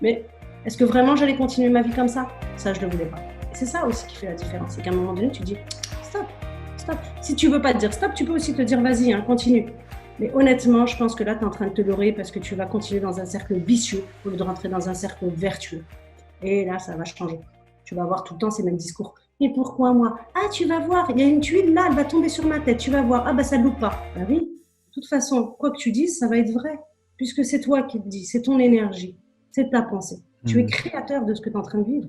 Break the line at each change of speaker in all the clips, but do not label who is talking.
Mais est-ce que vraiment j'allais continuer ma vie comme ça? Ça, je ne le voulais pas. Et c'est ça aussi qui fait la différence. C'est qu'à un moment donné, tu dis stop, stop. Si tu ne veux pas te dire stop, tu peux aussi te dire vas-y, hein, continue. Mais honnêtement, je pense que là, tu es en train de te leurrer parce que tu vas continuer dans un cercle vicieux au lieu de rentrer dans un cercle vertueux. Et là, ça va changer. Tu vas avoir tout le temps ces mêmes discours. Mais pourquoi moi? Ah, tu vas voir, il y a une tuile là, elle va tomber sur ma tête. Tu vas voir. Ah, bah ça ne loupe pas. Bah oui. De toute façon, quoi que tu dises, ça va être vrai. Puisque c'est toi qui te dis, c'est ton énergie, c'est ta pensée. Tu es créateur de ce que tu es en train de vivre.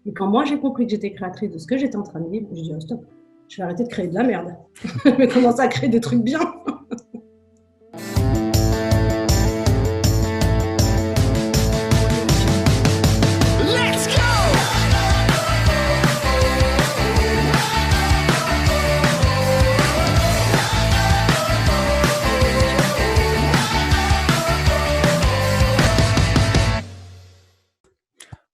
Et quand moi, j'ai compris que j'étais créatrice de ce que j'étais en train de vivre, je dis oh, stop, je vais arrêter de créer de la merde. Je vais commencer à créer des trucs bien.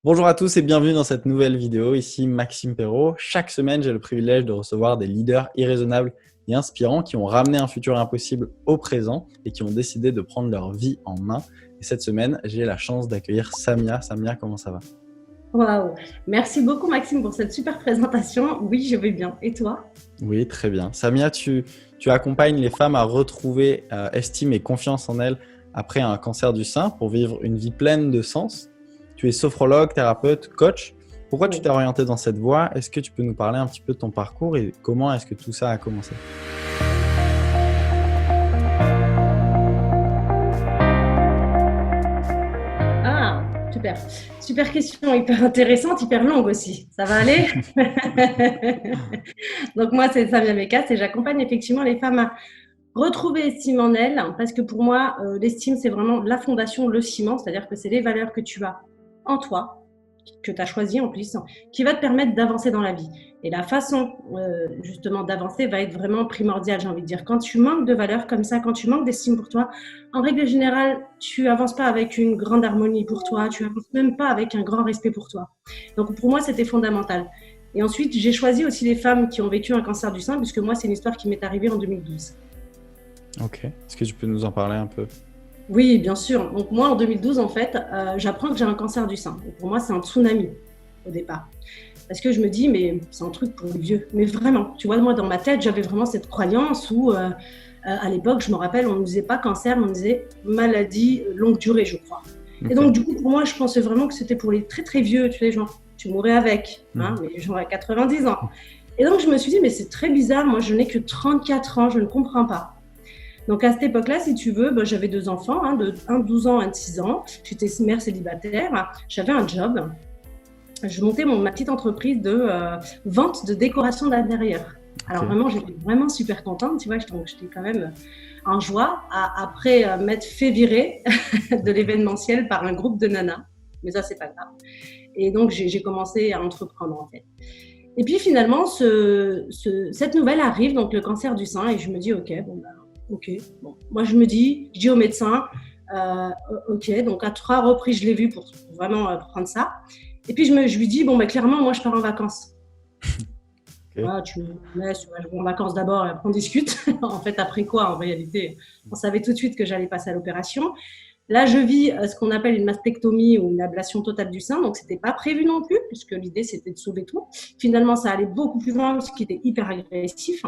Bonjour à tous et bienvenue dans cette nouvelle vidéo. Ici Maxime Perrault. Chaque semaine, j'ai le privilège de recevoir des leaders irraisonnables et inspirants qui ont ramené un futur impossible au présent et qui ont décidé de prendre leur vie en main. Et cette semaine, j'ai la chance d'accueillir Samia. Samia, comment ça va?
Waouh! Merci beaucoup Maxime pour cette super présentation. Oui, je vais bien. Et toi?
Oui, très bien. Samia, tu accompagnes les femmes à retrouver estime et confiance en elles après un cancer du sein pour vivre une vie pleine de sens. Tu es sophrologue, thérapeute, coach. Pourquoi tu t'es orienté dans cette voie? Est-ce que tu peux nous parler un petit peu de ton parcours et comment est-ce que tout ça a commencé?
Ah, super. Super question, hyper intéressante, hyper longue aussi. Ça va aller? Donc moi, c'est Samia Mekas et j'accompagne effectivement les femmes à retrouver l'estime en elles parce que pour moi, l'estime, c'est vraiment la fondation, le ciment, c'est-à-dire que c'est les valeurs que tu as en toi, que tu as choisi en plus, qui va te permettre d'avancer dans la vie. Et la façon justement d'avancer va être vraiment primordiale, j'ai envie de dire. Quand tu manques de valeurs comme ça, quand tu manques d'estime pour toi, en règle générale, tu avances pas avec une grande harmonie pour toi, tu avances même pas avec un grand respect pour toi. Donc pour moi, c'était fondamental. Et ensuite, j'ai choisi aussi les femmes qui ont vécu un cancer du sein, puisque moi, c'est une histoire qui m'est arrivée en 2012.
Ok. Est-ce que tu peux nous en parler un peu?
Oui, bien sûr. Donc moi, en 2012, en fait, j'apprends que j'ai un cancer du sein. Et pour moi, c'est un tsunami au départ. Parce que je me dis, mais c'est un truc pour les vieux. Mais vraiment, tu vois, moi, dans ma tête, j'avais vraiment cette croyance où, à l'époque, je me rappelle, on ne disait pas cancer, mais on disait maladie longue durée, je crois. Okay. Et donc, du coup, pour moi, je pensais vraiment que c'était pour les très, très vieux, tu sais, genre, tu mourrais avec, hein, mais j'aurais 90 ans. Et donc, je me suis dit, mais c'est très bizarre, moi, je n'ai que 34 ans, je ne comprends pas. Donc, à cette époque-là, si tu veux, j'avais 2 enfants, un de 12 ans, un de 6 ans. J'étais mère célibataire. J'avais un job. Je montais ma petite entreprise de vente de décoration d'intérieur. Alors, vraiment, j'étais vraiment super contente. Tu vois, j'étais quand même en joie après m'être fait virer de l'événementiel par un groupe de nanas. Mais ça, c'est pas grave. Et donc, j'ai commencé à entreprendre, en fait. Et puis, finalement, cette nouvelle arrive, donc le cancer du sein. Et je me dis, OK, ok, bon. Moi je dis au médecin, ok, donc à 3 reprises je l'ai vu pour vraiment prendre ça. Et puis je lui dis, bon, clairement, moi je pars en vacances. Okay. Ah, tu me laisses, je vais en vacances d'abord et après on discute. En fait, après quoi, en réalité, on savait tout de suite que j'allais passer à l'opération. Là, je vis ce qu'on appelle une mastectomie ou une ablation totale du sein, donc c'était pas prévu non plus, puisque l'idée c'était de sauver tout. Finalement, ça allait beaucoup plus loin, ce qui était hyper agressif.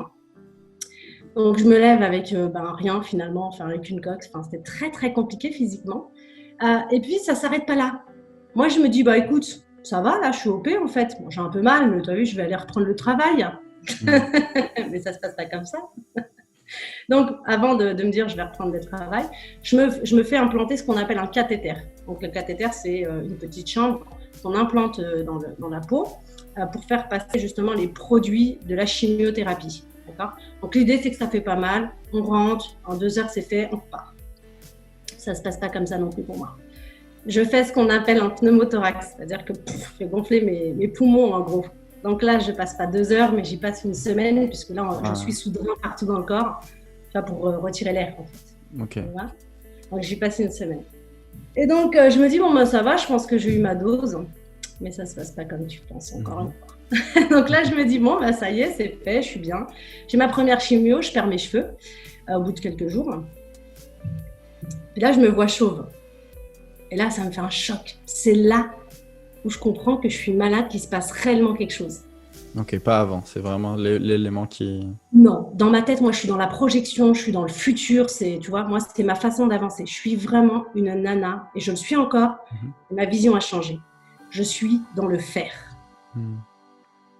Donc, je me lève avec rien finalement, enfin avec une coque. Enfin, c'était très, très compliqué physiquement. Et puis, ça ne s'arrête pas là. Moi, je me dis, écoute, ça va, là, je suis OP en fait. Bon, j'ai un peu mal, mais tu as vu, je vais aller reprendre le travail. Mais ça ne se passe pas comme ça. Donc, avant de me dire, je vais reprendre le travail, je me fais implanter ce qu'on appelle un cathéter. Donc, le cathéter, c'est une petite chambre qu'on implante dans la peau pour faire passer justement les produits de la chimiothérapie. Donc l'idée c'est que ça fait pas mal, on rentre, en 2 heures c'est fait, on repart. Ça se passe pas comme ça non plus pour moi. Je fais ce qu'on appelle un pneumothorax, c'est-à-dire que je fais gonfler mes poumons en gros. Donc là je passe pas 2 heures mais j'y passe une semaine puisque là je suis sous drain partout dans le corps pour retirer l'air en fait.
Okay.
Voilà. Donc j'y passe une semaine. Et donc je me dis ça va, je pense que j'ai eu ma dose, mais ça se passe pas comme tu penses encore une fois. Donc là, je me dis, ça y est, c'est fait, je suis bien. J'ai ma première chimio, je perds mes cheveux au bout de quelques jours. Puis là, je me vois chauve. Et là, ça me fait un choc. C'est là où je comprends que je suis malade, qu'il se passe réellement quelque chose.
Ok, pas avant. C'est vraiment l'élément qui...
Non, dans ma tête, moi, je suis dans la projection, je suis dans le futur. Tu vois, moi, c'était ma façon d'avancer. Je suis vraiment une nana, et je le suis encore. Ma vision a changé. Je suis dans le faire.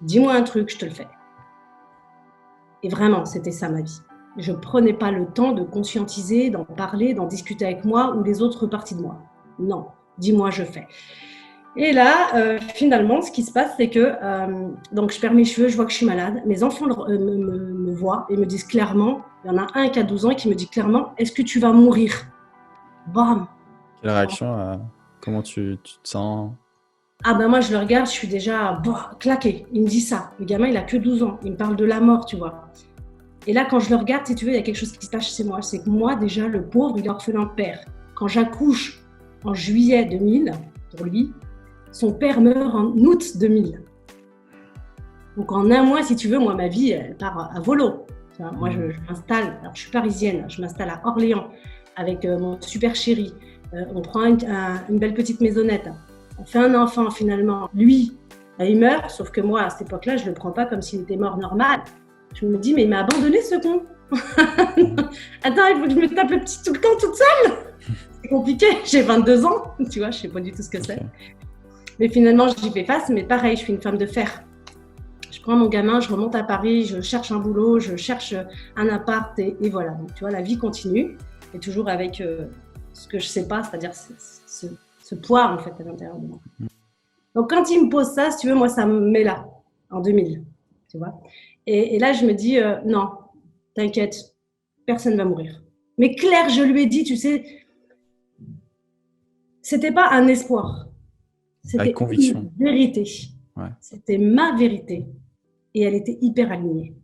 Dis-moi un truc, je te le fais. Et vraiment, c'était ça ma vie. Je ne prenais pas le temps de conscientiser, d'en parler, d'en discuter avec moi ou les autres parties de moi. Non, dis-moi, je fais. Et là, finalement, ce qui se passe, c'est que donc je perds mes cheveux, je vois que je suis malade. Mes enfants me voient et me disent clairement, il y en a un qui a 12 ans et qui me dit clairement, est-ce que tu vas mourir? Bam!
Quelle réaction comment tu te sens?
Ah ben moi, je le regarde, je suis déjà claquée. Il me dit ça. Le gamin, il a que 12 ans. Il me parle de la mort, tu vois. Et là, quand je le regarde, si tu veux, il y a quelque chose qui se passe chez moi. C'est que moi, déjà, le pauvre, il est orphelin de père. Quand j'accouche en juillet 2000, pour lui, son père meurt en août 2000. Donc en un mois, si tu veux, moi, ma vie, elle part à volo. Moi, je m'installe, alors je suis parisienne, je m'installe à Orléans avec mon super chéri. On prend une belle petite maisonnette. On fait un enfant finalement. Lui, il meurt, sauf que moi, à cette époque-là, je ne le prends pas comme s'il était mort normal. Je me dis, mais il m'a abandonné ce con. Attends, il faut que je me tape le petit tout le temps toute seule. C'est compliqué, j'ai 22 ans, tu vois, je ne sais pas du tout ce que c'est. Mais finalement, j'y fais face, mais pareil, je suis une femme de fer. Je prends mon gamin, je remonte à Paris, je cherche un boulot, je cherche un appart et voilà. Donc, tu vois, la vie continue, et toujours avec ce que je ne sais pas, c'est-à-dire ce poids en fait à l'intérieur de moi. Donc quand il me pose ça, si tu veux, moi ça me met là, en 2000, tu vois. Et là je me dis, non, t'inquiète, personne ne va mourir. Mais Claire, je lui ai dit, tu sais, c'était pas un espoir, c'était une vérité. Ouais. C'était ma vérité et elle était hyper alignée.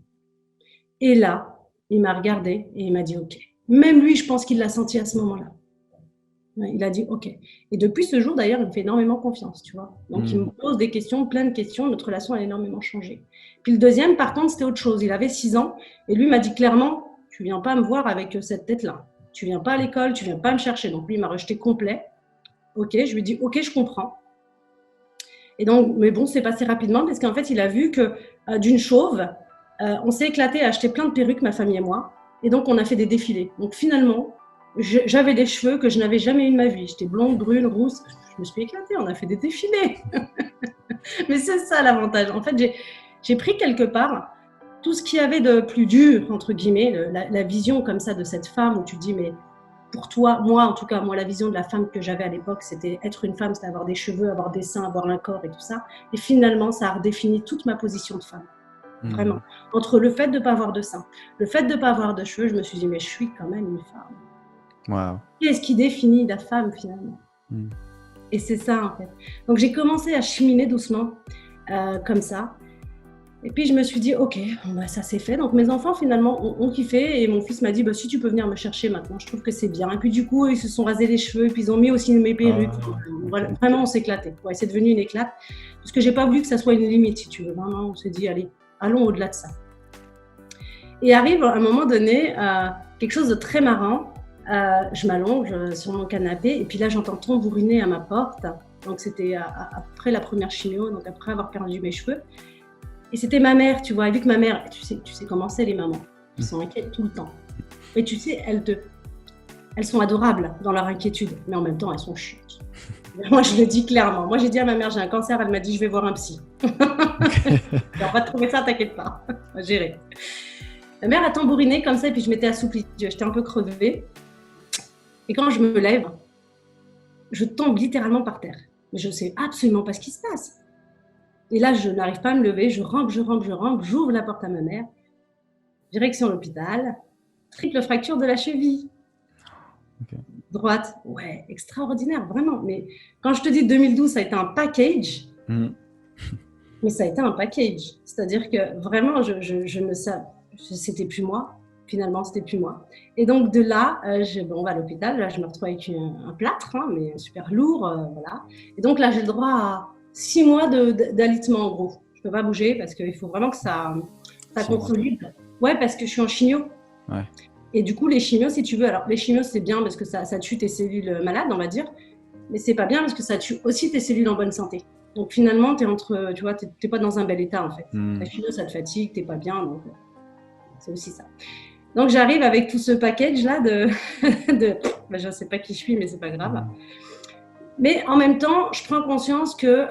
Et là, il m'a regardé et il m'a dit ok. Même lui, je pense qu'il l'a senti à ce moment-là. Il a dit ok. Et depuis ce jour, d'ailleurs, il me fait énormément confiance, tu vois. Donc, il me pose des questions, plein de questions. Notre relation a énormément changé. Puis le deuxième, par contre, c'était autre chose. Il avait 6 ans et lui m'a dit clairement, tu viens pas me voir avec cette tête-là. Tu viens pas à l'école, tu viens pas me chercher. Donc, lui, il m'a rejeté complet. Ok, je lui ai dit ok, je comprends. Et donc, mais bon, c'est passé rapidement parce qu'en fait, il a vu que d'une chauve, on s'est éclaté à acheter plein de perruques, ma famille et moi. Et donc, on a fait des défilés. Donc, finalement, j'avais des cheveux que je n'avais jamais eu de ma vie. J'étais blonde, brune, rousse. Je me suis éclatée, on a fait des défilés. Mais c'est ça l'avantage. En fait, j'ai pris quelque part tout ce qu'il y avait de plus dur, entre guillemets, la vision comme ça de cette femme où tu te dis, mais pour toi, moi en tout cas, moi la vision de la femme que j'avais à l'époque, c'était être une femme, c'était avoir des cheveux, avoir des seins, avoir un corps et tout ça. Et finalement, ça a redéfini toute ma position de femme. Vraiment. Entre le fait de ne pas avoir de seins, le fait de ne pas avoir de cheveux, je me suis dit, mais je suis quand même une femme.
Wow.
Qu'est-ce qui définit la femme finalement? Et c'est ça en fait. Donc j'ai commencé à cheminer doucement comme ça. Et puis je me suis dit, ok, bah, ça c'est fait. Donc mes enfants finalement ont kiffé et mon fils m'a dit, bah, si tu peux venir me chercher maintenant, je trouve que c'est bien. Et puis du coup, ils se sont rasés les cheveux et puis ils ont mis aussi mes perruques. Voilà, vraiment, on s'éclatait. Ouais, c'est devenu une éclate. Parce que j'ai pas voulu que ça soit une limite, si tu veux. Vraiment, on s'est dit, allez, allons au-delà de ça. Et arrive à un moment donné, quelque chose de très marrant. Je m'allonge sur mon canapé et puis là, j'entends tambouriner à ma porte. Donc c'était après la première chimio, donc après avoir perdu mes cheveux. Et c'était ma mère, tu vois. Et vu que ma mère, tu sais comment c'est les mamans. Elles sont inquiètes tout le temps. Et tu sais, elles sont adorables dans leur inquiétude, mais en même temps, elles sont chiantes. Moi, je le dis clairement. Moi, j'ai dit à ma mère, j'ai un cancer. Elle m'a dit, je vais voir un psy. On va trouver ça, t'inquiète pas. On va gérer. Ma mère a tambouriné comme ça et puis je m'étais assouplie. J'étais un peu crevée. Et quand je me lève, je tombe littéralement par terre. Mais je ne sais absolument pas ce qui se passe. Et là, je n'arrive pas à me lever, je rampe, j'ouvre la porte à ma mère. Direction l'hôpital, triple fracture de la cheville. Okay. Droite, ouais, extraordinaire, vraiment. Mais quand je te dis 2012, ça a été un package, mais ça a été un package. C'est-à-dire que vraiment, je ne savais, c'était plus moi. Finalement, c'était plus moi. Et donc de là, on va à l'hôpital, là, je me retrouve avec un plâtre, hein, mais super lourd, voilà. Et donc là, j'ai le droit à 6 mois d'alitement en gros. Je ne peux pas bouger parce qu'il faut vraiment que ça consolide. Ouais, parce que je suis en chimio. Ouais. Et du coup, les chimios, si tu veux, alors les chimios, c'est bien parce que ça tue tes cellules malades, on va dire. mais c'est pas bien parce que ça tue aussi tes cellules en bonne santé. Donc finalement, tu n'es pas dans un bel état en fait. La chimio, ça te fatigue, tu n'es pas bien, donc c'est aussi ça. Donc j'arrive avec tout ce package-là je ne sais pas qui je suis, mais c'est pas grave. Mais en même temps, je prends conscience que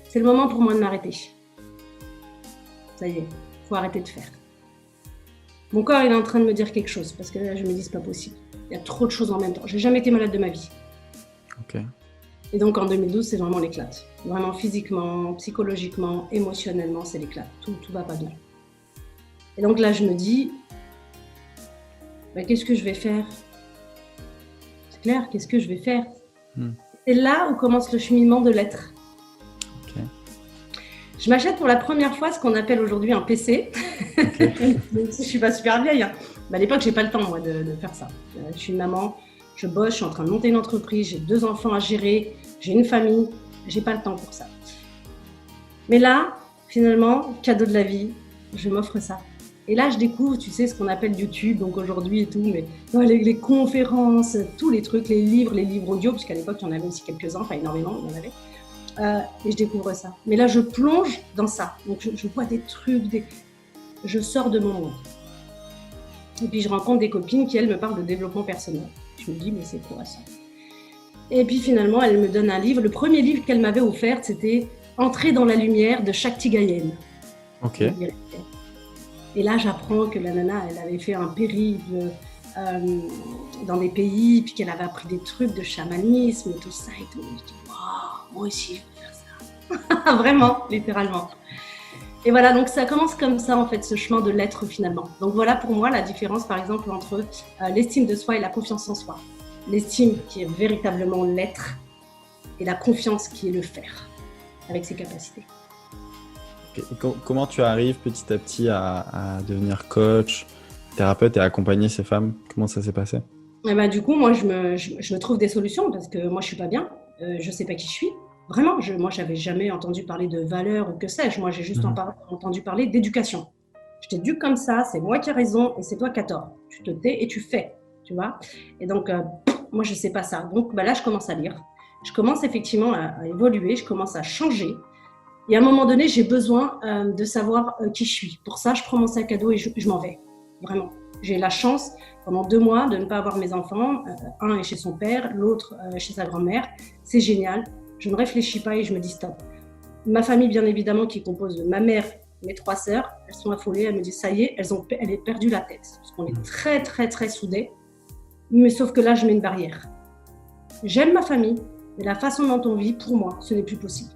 c'est le moment pour moi de m'arrêter. Ça y est, il faut arrêter de faire. Mon corps, il est en train de me dire quelque chose, parce que là, je me dis, c'est pas possible. Il y a trop de choses en même temps. J'ai jamais été malade de ma vie.
Ok.
Et donc, en 2012, c'est vraiment l'éclate. Vraiment physiquement, psychologiquement, émotionnellement, c'est l'éclate. Tout va pas bien. Et donc là, je me dis, qu'est-ce que je vais faire ? C'est clair, qu'est-ce que je vais faire ? C'est là où commence le cheminement de l'être.
Okay.
Je m'achète pour la première fois ce qu'on appelle aujourd'hui un PC. Okay. Je suis pas super vieille. Hein. À l'époque, j'ai pas le temps moi de faire ça. Je suis une maman, je bosse, je suis en train de monter une entreprise, j'ai 2 enfants à gérer, j'ai une famille, j'ai pas le temps pour ça. Mais là, finalement, cadeau de la vie, je m'offre ça. Et là, je découvre, tu sais, ce qu'on appelle YouTube, donc aujourd'hui et tout, mais les conférences, tous les trucs, les livres audio, puisqu'à l'époque, il y en avait aussi quelques-uns, pas énormément, il y en avait. Et je découvre ça. Mais là, je plonge dans ça. Donc, je vois des trucs, je sors de mon monde. Et puis, je rencontre des copines qui, elles, me parlent de développement personnel. Je me dis, mais c'est quoi ça ? Et puis, finalement, elle me donne un livre. Le premier livre qu'elle m'avait offert, c'était « Entrer dans la lumière » de Shakti Gayen.
Ok.
Et là, j'apprends que la nana, elle avait fait un périple dans des pays, puis qu'elle avait appris des trucs de chamanisme, tout ça et tout. Je dis, waouh, moi aussi, je veux faire ça. Vraiment, littéralement. Et voilà, donc ça commence comme ça, en fait, ce chemin de l'être, finalement. Donc voilà, pour moi, la différence, par exemple, entre l'estime de soi et la confiance en soi. L'estime qui est véritablement l'être, et la confiance qui est le faire, avec ses capacités.
Comment tu arrives petit à petit à devenir coach, thérapeute et accompagner ces femmes ? Comment ça s'est passé ?
Du coup, moi, je me trouve des solutions parce que moi, je ne suis pas bien. Je ne sais pas qui je suis. Vraiment, moi, je n'avais jamais entendu parler de valeurs ou que sais-je. Moi, j'ai juste entendu parler d'éducation. Je t'éduque comme ça, c'est moi qui ai raison et c'est toi qui as tort. Tu te tais et tu fais, tu vois. Et donc, moi, je ne sais pas ça. Donc, là, je commence à lire. Je commence effectivement à évoluer, je commence à changer. Et à un moment donné, j'ai besoin de savoir qui je suis. Pour ça, je prends mon sac à dos et je m'en vais. Vraiment. J'ai la chance, pendant 2 mois, de ne pas avoir mes enfants. Un est chez son père, l'autre chez sa grand-mère. C'est génial. Je ne réfléchis pas et je me dis stop. Ma famille, bien évidemment, qui compose de ma mère, mes 3 sœurs, elles sont affolées. Elles me disent, ça y est, elle a perdu la tête. Parce qu'on est très, très, très soudés. Mais sauf que là, je mets une barrière. J'aime ma famille, mais la façon dont on vit, pour moi, ce n'est plus possible.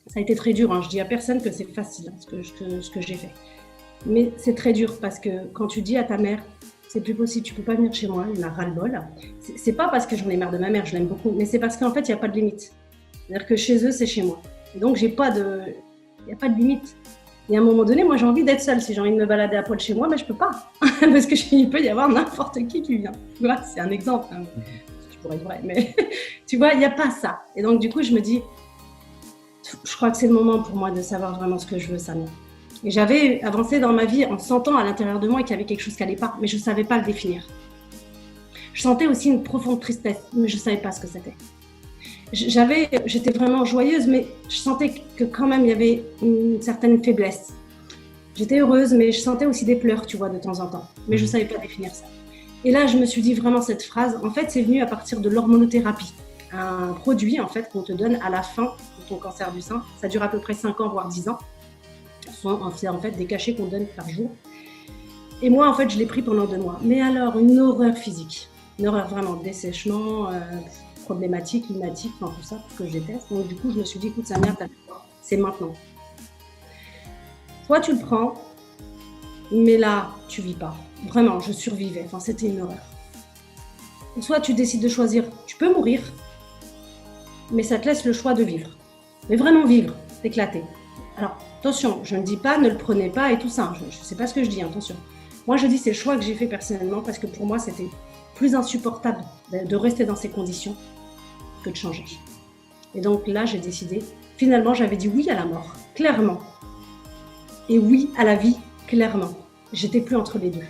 Ça a été très dur, hein. Je dis à personne que c'est facile, hein, ce que j'ai fait. Mais c'est très dur parce que quand tu dis à ta mère, c'est plus possible, tu peux pas venir chez moi, il m'a ras-le-bol. C'est pas parce que j'en ai marre de ma mère, je l'aime beaucoup, mais c'est parce qu'en fait, il n'y a pas de limite. C'est-à-dire que chez eux, c'est chez moi. Et donc, il n'y a pas de limite. Et à un moment donné, moi, j'ai envie d'être seule. Si j'ai envie de me balader à poil chez moi, mais je peux pas. Parce qu'il peut y avoir n'importe qui vient. Tu vois, c'est un exemple. Hein. Tu pourrais être vrai, mais tu vois, il n'y a pas ça. Et donc, du coup, je me dis, je crois que c'est le moment pour moi de savoir vraiment ce que je veux, Samia. Et j'avais avancé dans ma vie en sentant à l'intérieur de moi qu'il y avait quelque chose qui n'allait pas, mais je ne savais pas le définir. Je sentais aussi une profonde tristesse, mais je ne savais pas ce que c'était. J'étais vraiment joyeuse, mais je sentais que quand même il y avait une certaine faiblesse. J'étais heureuse, mais je sentais aussi des pleurs, tu vois, de temps en temps. Mais je ne savais pas définir ça. Et là, je me suis dit vraiment cette phrase, en fait, c'est venu à partir de l'hormonothérapie. Un produit, en fait, qu'on te donne à la fin de ton cancer du sein. Ça dure à peu près 5 ans, voire 10 ans. C'est en fait des cachets qu'on donne par jour. Et moi, en fait, je l'ai pris pendant 2 mois. Mais alors, une horreur physique. Une horreur vraiment, dessèchement, problématique, lunatique, enfin tout ça, tout ce que je déteste. Donc du coup, je me suis dit, écoute, Samia, c'est maintenant. Toi, tu le prends, mais là, tu vis pas. Vraiment, je survivais. Enfin, c'était une horreur. Soit tu décides de choisir, tu peux mourir, mais ça te laisse le choix de vivre. Mais vraiment vivre, t'éclater. Alors, attention, je ne dis pas ne le prenez pas et tout ça. Je ne sais pas ce que je dis, attention. Moi, je dis c'est le choix que j'ai fait personnellement parce que pour moi, c'était plus insupportable de rester dans ces conditions que de changer. Et donc là, j'ai décidé, finalement, j'avais dit oui à la mort, clairement. Et oui à la vie, clairement. J'étais plus entre les deux.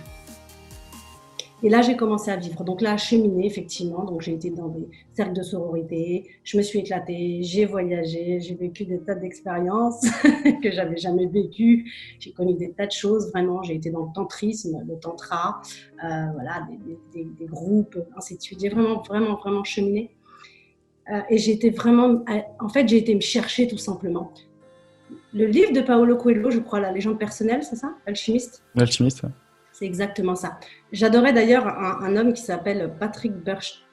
Et là, j'ai commencé à vivre. Donc là, à cheminer, effectivement. Donc, j'ai été dans des cercles de sororité. Je me suis éclatée. J'ai voyagé. J'ai vécu des tas d'expériences que j'avais jamais vécues. J'ai connu des tas de choses. Vraiment, j'ai été dans le tantrisme, le tantra, voilà, des groupes, ainsi de suite. J'ai vraiment, vraiment, vraiment cheminé. Et j'ai été vraiment... En fait, j'ai été me chercher, tout simplement. Le livre de Paulo Coelho, je crois, La légende personnelle, c'est ça? Alchimiste?
L'alchimiste, ouais.
C'est exactement ça. J'adorais d'ailleurs un homme qui s'appelle Patrick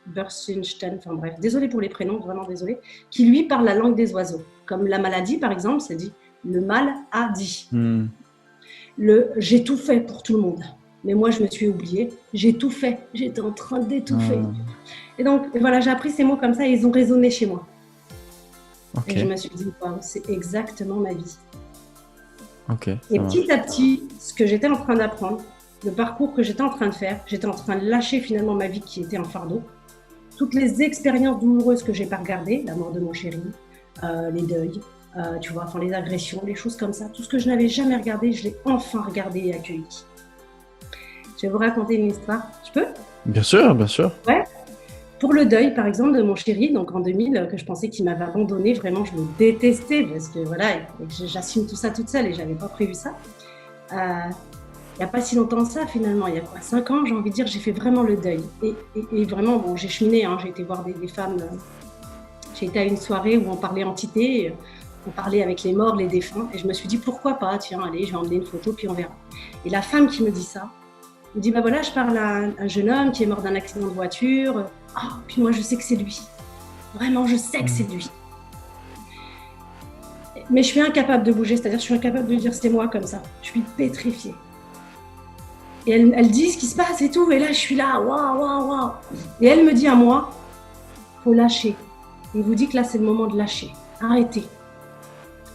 Burschenstein, enfin bref, désolé pour les prénoms, vraiment désolé, qui lui parle la langue des oiseaux. Comme la maladie, par exemple, c'est dit le mal a dit. J'ai tout fait pour tout le monde, mais moi je me suis oubliée, j'ai tout fait, j'étais en train d'étouffer. Et donc voilà, j'ai appris ces mots comme ça et ils ont résonné chez moi. Okay. Et je me suis dit, wow, c'est exactement ma vie.
Okay,
et petit à petit, ce que j'étais en train d'apprendre, le parcours que j'étais en train de faire, j'étais en train de lâcher finalement ma vie qui était un fardeau. Toutes les expériences douloureuses que j'ai pas regardées, la mort de mon chéri, les deuils, tu vois, enfin les agressions, les choses comme ça, tout ce que je n'avais jamais regardé, je l'ai enfin regardé et accueilli. Je vais vous raconter une histoire. Je peux?
Bien sûr, bien sûr.
Ouais. Pour le deuil, par exemple, de mon chéri, donc en 2000, que je pensais qu'il m'avait abandonné, vraiment, je le détestais parce que voilà, j'assume tout ça toute seule et j'avais pas prévu ça. Il n'y a pas si longtemps ça, finalement, il y a quoi, 5 ans, j'ai envie de dire, j'ai fait vraiment le deuil. Et vraiment, bon, j'ai cheminé, hein, j'ai été voir des femmes, j'ai été à une soirée où on parlait entité, on parlait avec les morts, les défunts, et je me suis dit, pourquoi pas, tiens, allez, je vais emmener une photo, puis on verra. Et la femme qui me dit ça, me dit, bah voilà, je parle à un jeune homme qui est mort d'un accident de voiture, puis moi, je sais que c'est lui. Vraiment, je sais que c'est lui. Mais je suis incapable de bouger, c'est-à-dire je suis incapable de dire c'est moi comme ça. Je suis pétrifiée. Et elle dit ce qui se passe et tout, et là je suis là, waouh. Et elle me dit à moi, faut lâcher. Il vous dit que là c'est le moment de lâcher, arrêtez.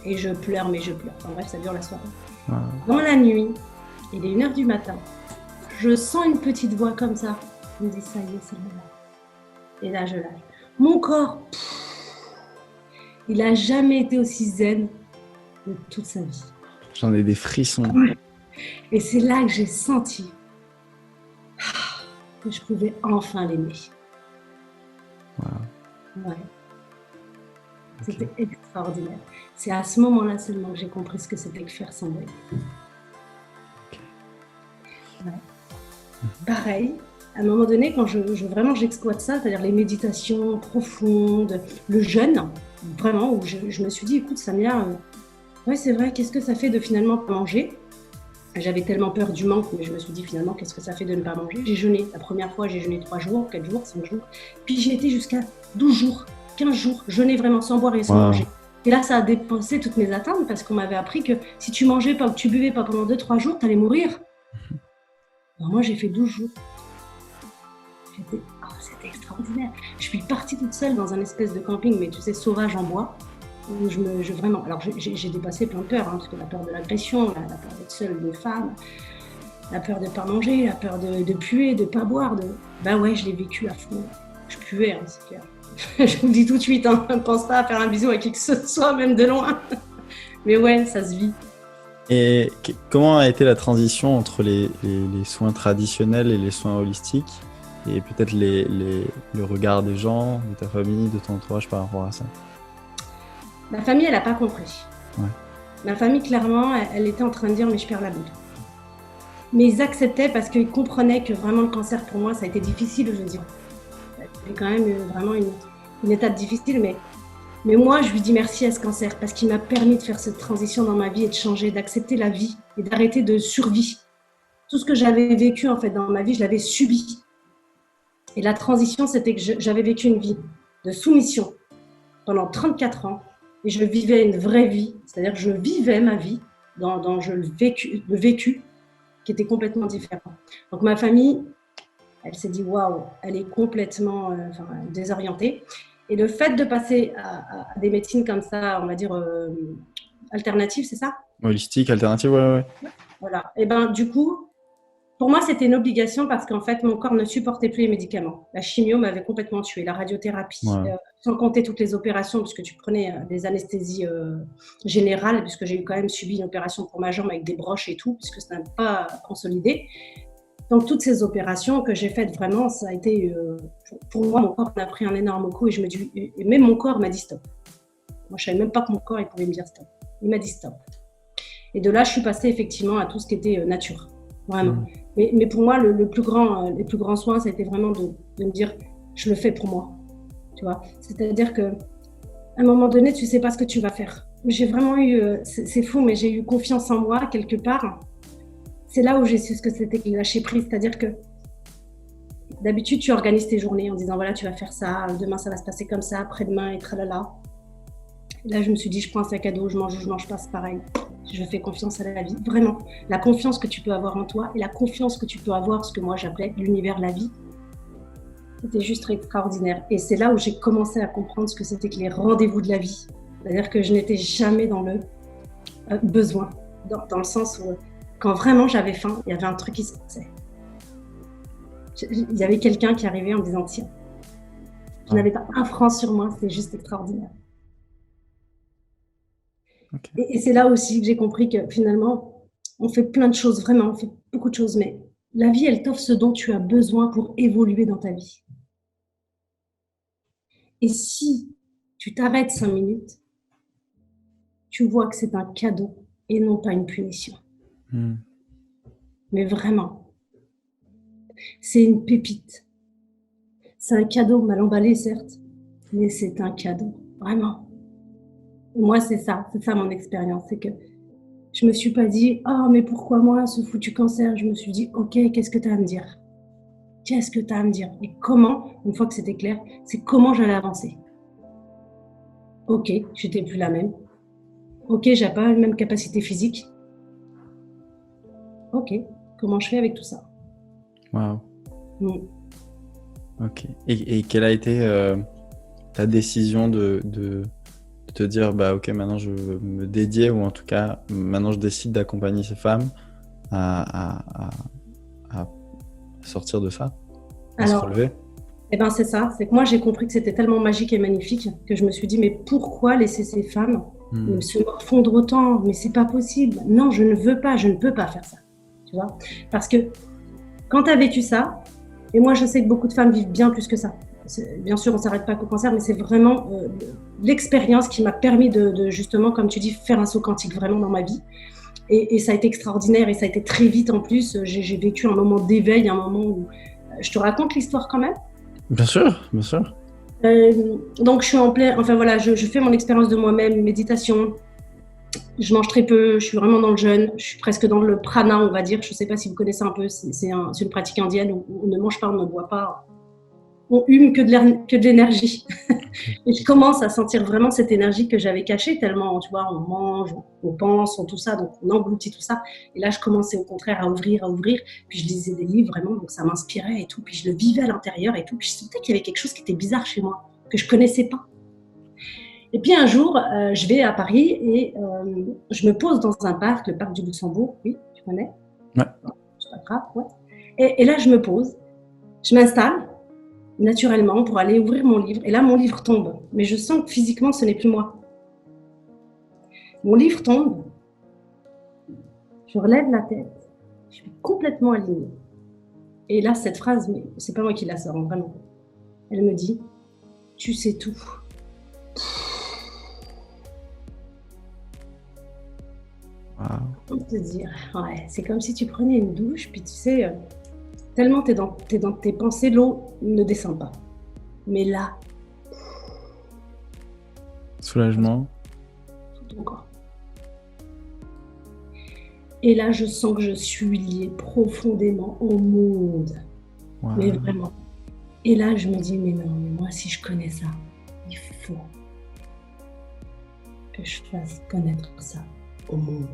Et je pleure, mais je pleure. Enfin bref, ça dure la soirée. Dans la nuit, il est 1h du matin, je sens une petite voix comme ça, qui me dit ça y est, c'est le moment. Et là je lâche. Mon corps, il n'a jamais été aussi zen de toute sa vie.
J'en ai des frissons.
Et c'est là que j'ai senti que je pouvais enfin l'aimer.
Wow.
Ouais. C'était extraordinaire. C'est à ce moment-là seulement que j'ai compris ce que c'était que faire sans deuil. Ouais. Pareil, à un moment donné, quand vraiment j'exploite ça, c'est-à-dire les méditations profondes, le jeûne, vraiment, où je me suis dit, écoute Samia, ouais c'est vrai, qu'est-ce que ça fait de finalement pas manger ? J'avais tellement peur du manque, mais je me suis dit finalement, qu'est-ce que ça fait de ne pas manger ? J'ai jeûné. La première fois, j'ai jeûné 3 jours, 4 jours, 5 jours. Puis j'ai été jusqu'à 12 jours, 15 jours, jeûner vraiment sans boire et sans manger. Et là, ça a dépassé toutes mes attentes parce qu'on m'avait appris que si tu mangeais pas ou que tu buvais pas pendant 2-3 jours, t'allais mourir. Alors moi, j'ai fait 12 jours. C'était extraordinaire. Je suis partie toute seule dans un espèce de camping, mais tu sais, sauvage en bois. Où vraiment, alors j'ai dépassé plein de peurs, hein, parce que la peur de l'agression, la peur d'être seule une femme, la peur de ne pas manger, la peur de puer, de ne pas boire. Ben ouais, je l'ai vécu à fond. Je puais, hein, c'est clair. Je vous le dis tout de suite, hein, ne pense pas à faire un bisou à qui que ce soit, même de loin. Mais ouais, ça se vit.
Et comment a été la transition entre les soins traditionnels et les soins holistiques ? Et peut-être le regard des gens, de ta famille, de ton entourage par rapport à ça ?
Ma famille, elle n'a pas compris. Ouais. Ma famille, clairement, elle était en train de dire « mais je perds la boule ». Mais ils acceptaient parce qu'ils comprenaient que vraiment le cancer, pour moi, ça a été difficile, je veux dire. C'était quand même vraiment une étape difficile, mais moi, je lui dis merci à ce cancer parce qu'il m'a permis de faire cette transition dans ma vie et de changer, d'accepter la vie et d'arrêter de survie. Tout ce que j'avais vécu, en fait, dans ma vie, je l'avais subi. Et la transition, c'était que j'avais vécu une vie de soumission pendant 34 ans. Et je vivais une vraie vie, c'est-à-dire que je vivais ma vie dans le vécu qui était complètement différent. Donc ma famille, elle s'est dit waouh, elle est complètement désorientée. Et le fait de passer à des médecines comme ça, on va dire alternatives, c'est ça ?
Holistique, alternative, ouais.
Voilà. Et ben du coup, pour moi, c'était une obligation parce qu'en fait, mon corps ne supportait plus les médicaments. La chimio m'avait complètement tuée, la radiothérapie, sans compter toutes les opérations, puisque tu prenais des anesthésies générales, puisque j'ai quand même subi une opération pour ma jambe avec des broches et tout, puisque ça n'a pas consolidé. Donc, toutes ces opérations que j'ai faites, vraiment, ça a été, pour moi, mon corps a pris un énorme coup et même mon corps m'a dit stop. Moi, je savais même pas que mon corps, il pouvait me dire stop. Il m'a dit stop. Et de là, je suis passée effectivement à tout ce qui était nature, vraiment. Mais pour moi, les plus grands soins, ça a été vraiment de me dire, je le fais pour moi, tu vois. C'est-à-dire qu'à un moment donné, tu sais pas ce que tu vas faire. J'ai vraiment eu, c'est fou, mais j'ai eu confiance en moi quelque part. C'est là où j'ai su ce que c'était que lâcher prise, c'est-à-dire que d'habitude, tu organises tes journées en disant, voilà, tu vas faire ça, demain, ça va se passer comme ça, après-demain, et tralala. Là, je me suis dit, je prends un sac à dos, je mange pas, c'est pareil. Je fais confiance à la vie, vraiment. La confiance que tu peux avoir en toi et la confiance que tu peux avoir, ce que moi j'appelais l'univers, la vie, c'était juste extraordinaire. Et c'est là où j'ai commencé à comprendre ce que c'était que les rendez-vous de la vie. C'est-à-dire que je n'étais jamais dans le besoin, dans le sens où quand vraiment j'avais faim, il y avait un truc qui se passait. Il y avait quelqu'un qui arrivait en me disant, tiens, je n'avais pas un franc sur moi, c'était juste extraordinaire. Okay. Et c'est là aussi que j'ai compris que finalement, on fait plein de choses, vraiment, on fait beaucoup de choses, mais la vie, elle t'offre ce dont tu as besoin pour évoluer dans ta vie. Et si tu t'arrêtes 5 minutes, tu vois que c'est un cadeau et non pas une punition. Mais vraiment, c'est une pépite. C'est un cadeau mal emballé, certes, mais c'est un cadeau, vraiment. Moi, c'est ça mon expérience, c'est que je me suis pas dit, oh, mais pourquoi moi, ce foutu cancer? Je me suis dit, ok, qu'est-ce que tu as à me dire? Qu'est-ce que tu as à me dire? Et comment, une fois que c'était clair, c'est comment j'allais avancer. Ok, j'étais plus la même. Ok, j'ai pas la même capacité physique. Ok, comment je fais avec tout ça?
Waouh. Ok. Et quelle a été ta décision de te dire, bah ok, maintenant je veux me dédier, ou en tout cas, maintenant je décide d'accompagner ces femmes à sortir de ça, à se relever?
Eh ben c'est ça, c'est que moi j'ai compris que c'était tellement magique et magnifique que je me suis dit, mais pourquoi laisser ces femmes se morfondre autant? Mais c'est pas possible. Non, je ne veux pas, je ne peux pas faire ça. Tu vois? Parce que quand tu as vécu ça, et moi je sais que beaucoup de femmes vivent bien plus que ça. Bien sûr, on ne s'arrête pas qu'au cancer, mais c'est vraiment l'expérience qui m'a permis de justement, comme tu dis, faire un saut quantique vraiment dans ma vie. Et ça a été extraordinaire et ça a été très vite en plus. J'ai vécu un moment d'éveil, un moment où... Je te raconte l'histoire quand même?
Bien sûr, bien sûr.
Donc je suis en plein... Enfin voilà, je fais mon expérience de moi-même, méditation. Je mange très peu, je suis vraiment dans le jeûne. Je suis presque dans le prana, on va dire. Je ne sais pas si vous connaissez un peu, c'est une pratique indienne où on ne mange pas, on ne boit pas. On hume que de l'énergie. Et je commence à sentir vraiment cette énergie que j'avais cachée tellement, tu vois, on mange, on pense, on tout ça, donc on engloutit tout ça. Et là, je commençais au contraire à ouvrir. Puis je lisais des livres vraiment, donc ça m'inspirait et tout. Puis je le vivais à l'intérieur et tout. Puis je sentais qu'il y avait quelque chose qui était bizarre chez moi, que je connaissais pas. Et puis un jour, je vais à Paris et je me pose dans un parc, le parc du Luxembourg. Oui, tu connais?
Ouais.
Je t'attrape, ouais. Et là, je me pose, je m'installe naturellement pour aller ouvrir mon livre. Et là, mon livre tombe. Mais je sens que physiquement, ce n'est plus moi. Mon livre tombe. Je relève la tête. Je suis complètement alignée. Et là, cette phrase, mais c'est pas moi qui la sors, vraiment. Elle me dit, tu sais tout.
Wow.
Pour te dire, ouais, c'est comme si tu prenais une douche, puis tu sais... Tellement t'es dans tes pensées, l'eau ne descend pas. Mais là...
Soulagement.
Tout ton corps. Et là, je sens que je suis liée profondément au monde. Wow. Mais vraiment. Et là, je me dis, mais non, mais moi, si je connais ça, il faut que je fasse connaître ça au monde.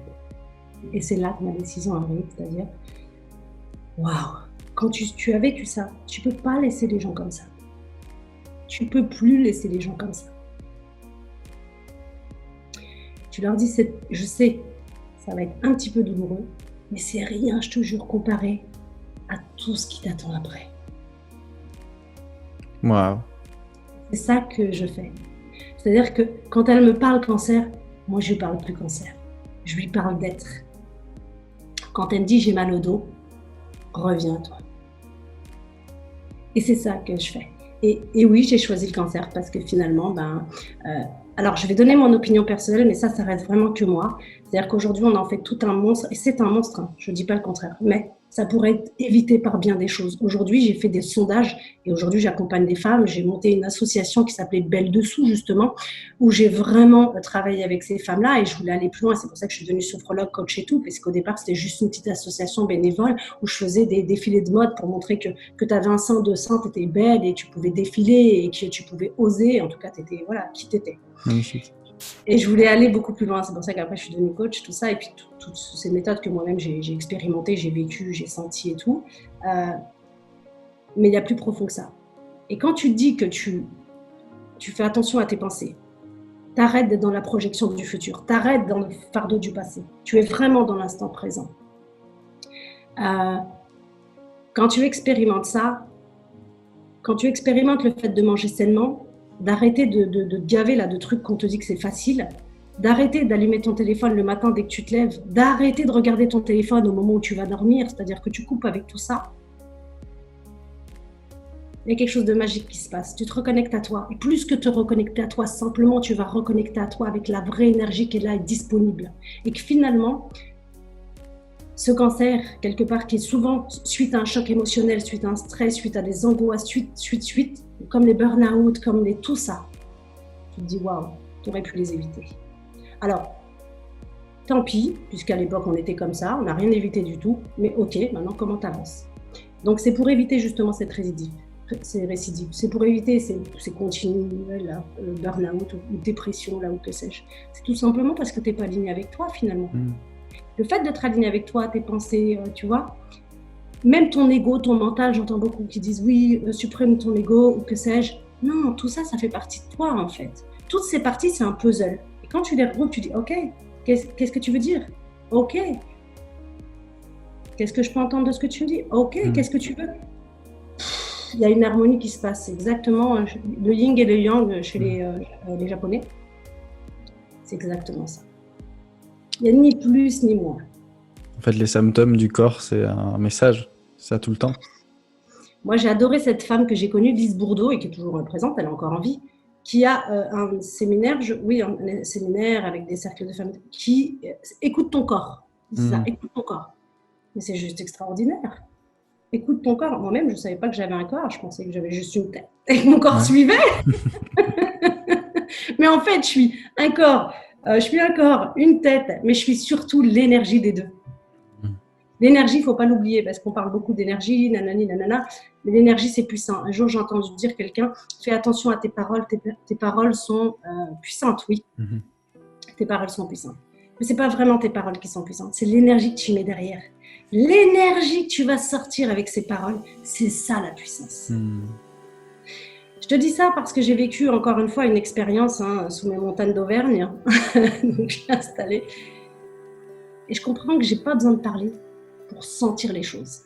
Et c'est là que ma décision arrive, c'est-à-dire, waouh! Quand tu as vécu ça, tu ne peux pas laisser les gens comme ça. Tu ne peux plus laisser les gens comme ça. Tu leur dis, je sais, ça va être un petit peu douloureux, mais c'est rien, je te jure, comparé à tout ce qui t'attend après.
Waouh.
C'est ça que je fais. C'est-à-dire que quand elle me parle cancer, moi je ne parle plus cancer. Je lui parle d'être. Quand elle me dit j'ai mal au dos, reviens à toi. Et c'est ça que je fais. Et oui, j'ai choisi le cancer parce que finalement, alors je vais donner mon opinion personnelle, mais ça reste vraiment que moi. C'est-à-dire qu'aujourd'hui, on en fait tout un monstre, et c'est un monstre, hein, je ne dis pas le contraire, mais ça pourrait être évité par bien des choses. Aujourd'hui, j'ai fait des sondages et aujourd'hui, j'accompagne des femmes. J'ai monté une association qui s'appelait Belle Dessous, justement, où j'ai vraiment travaillé avec ces femmes-là et je voulais aller plus loin. C'est pour ça que je suis devenue sophrologue, coach et tout, parce qu'au départ, c'était juste une petite association bénévole où je faisais des défilés de mode pour montrer que tu avais un sein, deux seins, tu étais belle et tu pouvais défiler et que tu pouvais oser. En tout cas, tu étais, voilà, qui t'étais.
Magnifique.
Et je voulais aller beaucoup plus loin. C'est pour ça qu'après, je suis devenue coach, tout ça. Et puis, toutes ces méthodes que moi-même, j'ai expérimentées, j'ai vécu, j'ai senti et tout. Mais il y a plus profond que ça. Et quand tu dis que tu fais attention à tes pensées, t'arrêtes d'être dans la projection du futur, t'arrêtes dans le fardeau du passé. Tu es vraiment dans l'instant présent. Quand tu expérimentes ça, quand tu expérimentes le fait de manger sainement, d'arrêter de gaver là, de trucs qu'on te dit que c'est facile, d'arrêter d'allumer ton téléphone le matin dès que tu te lèves, d'arrêter de regarder ton téléphone au moment où tu vas dormir, c'est-à-dire que tu coupes avec tout ça, il y a quelque chose de magique qui se passe. Tu te reconnectes à toi. Et plus que te reconnecter à toi, simplement, tu vas reconnecter à toi avec la vraie énergie qui est là et disponible. Et que finalement, ce cancer, quelque part, qui est souvent suite à un choc émotionnel, suite à un stress, suite à des angoisses, suite, comme les burn-out, comme tout ça, tu te dis, waouh, tu aurais pu les éviter. Alors, tant pis, puisqu'à l'époque, on était comme ça, on n'a rien évité du tout, mais ok, maintenant, comment tu avances? Donc, c'est pour éviter justement cette récidive. C'est pour éviter ces continuels là, burn-out ou dépression, là, ou que sais-je. C'est tout simplement parce que tu n'es pas aligné avec toi, finalement. Le fait d'être aligné avec toi, tes pensées, tu vois, même ton ego, ton mental, j'entends beaucoup qui disent oui, supprime ton ego ou que sais-je. Non, tout ça, ça fait partie de toi en fait. Toutes ces parties, c'est un puzzle. Et quand tu les regroupes, tu dis ok, qu'est-ce que tu veux dire? Ok. Qu'est-ce que je peux entendre de ce que tu me dis? Ok, qu'est-ce que tu veux? Il y a une harmonie qui se passe, c'est exactement le yin et le yang chez les Japonais. C'est exactement ça. Il n'y a ni plus ni moins.
En fait, les symptômes du corps, c'est un message. C'est ça tout le temps.
Moi, j'ai adoré cette femme que j'ai connue, Lise Bourdeau, et qui est toujours présente, elle est encore en vie, qui a un séminaire, un séminaire avec des cercles de femmes, qui écoute ton corps. C'est ça, écoute ton corps. Mais c'est juste extraordinaire. Écoute ton corps. Moi-même, je ne savais pas que j'avais un corps, je pensais que j'avais juste une tête. Et que mon corps suivait. Mais en fait, je suis un corps, une tête, mais je suis surtout l'énergie des deux. L'énergie, il ne faut pas l'oublier, parce qu'on parle beaucoup d'énergie, nanani, nanana, mais l'énergie, c'est puissant. Un jour, j'ai entendu dire quelqu'un, fais attention à tes paroles, tes paroles sont puissantes, oui. Tes paroles sont puissantes. Mais ce n'est pas vraiment tes paroles qui sont puissantes, c'est l'énergie que tu mets derrière. L'énergie que tu vas sortir avec ces paroles, c'est ça la puissance. Je te dis ça parce que j'ai vécu encore une fois une expérience sous mes montagnes d'Auvergne. Donc je suis installée. Et je comprends que je n'ai pas besoin de parler pour sentir les choses.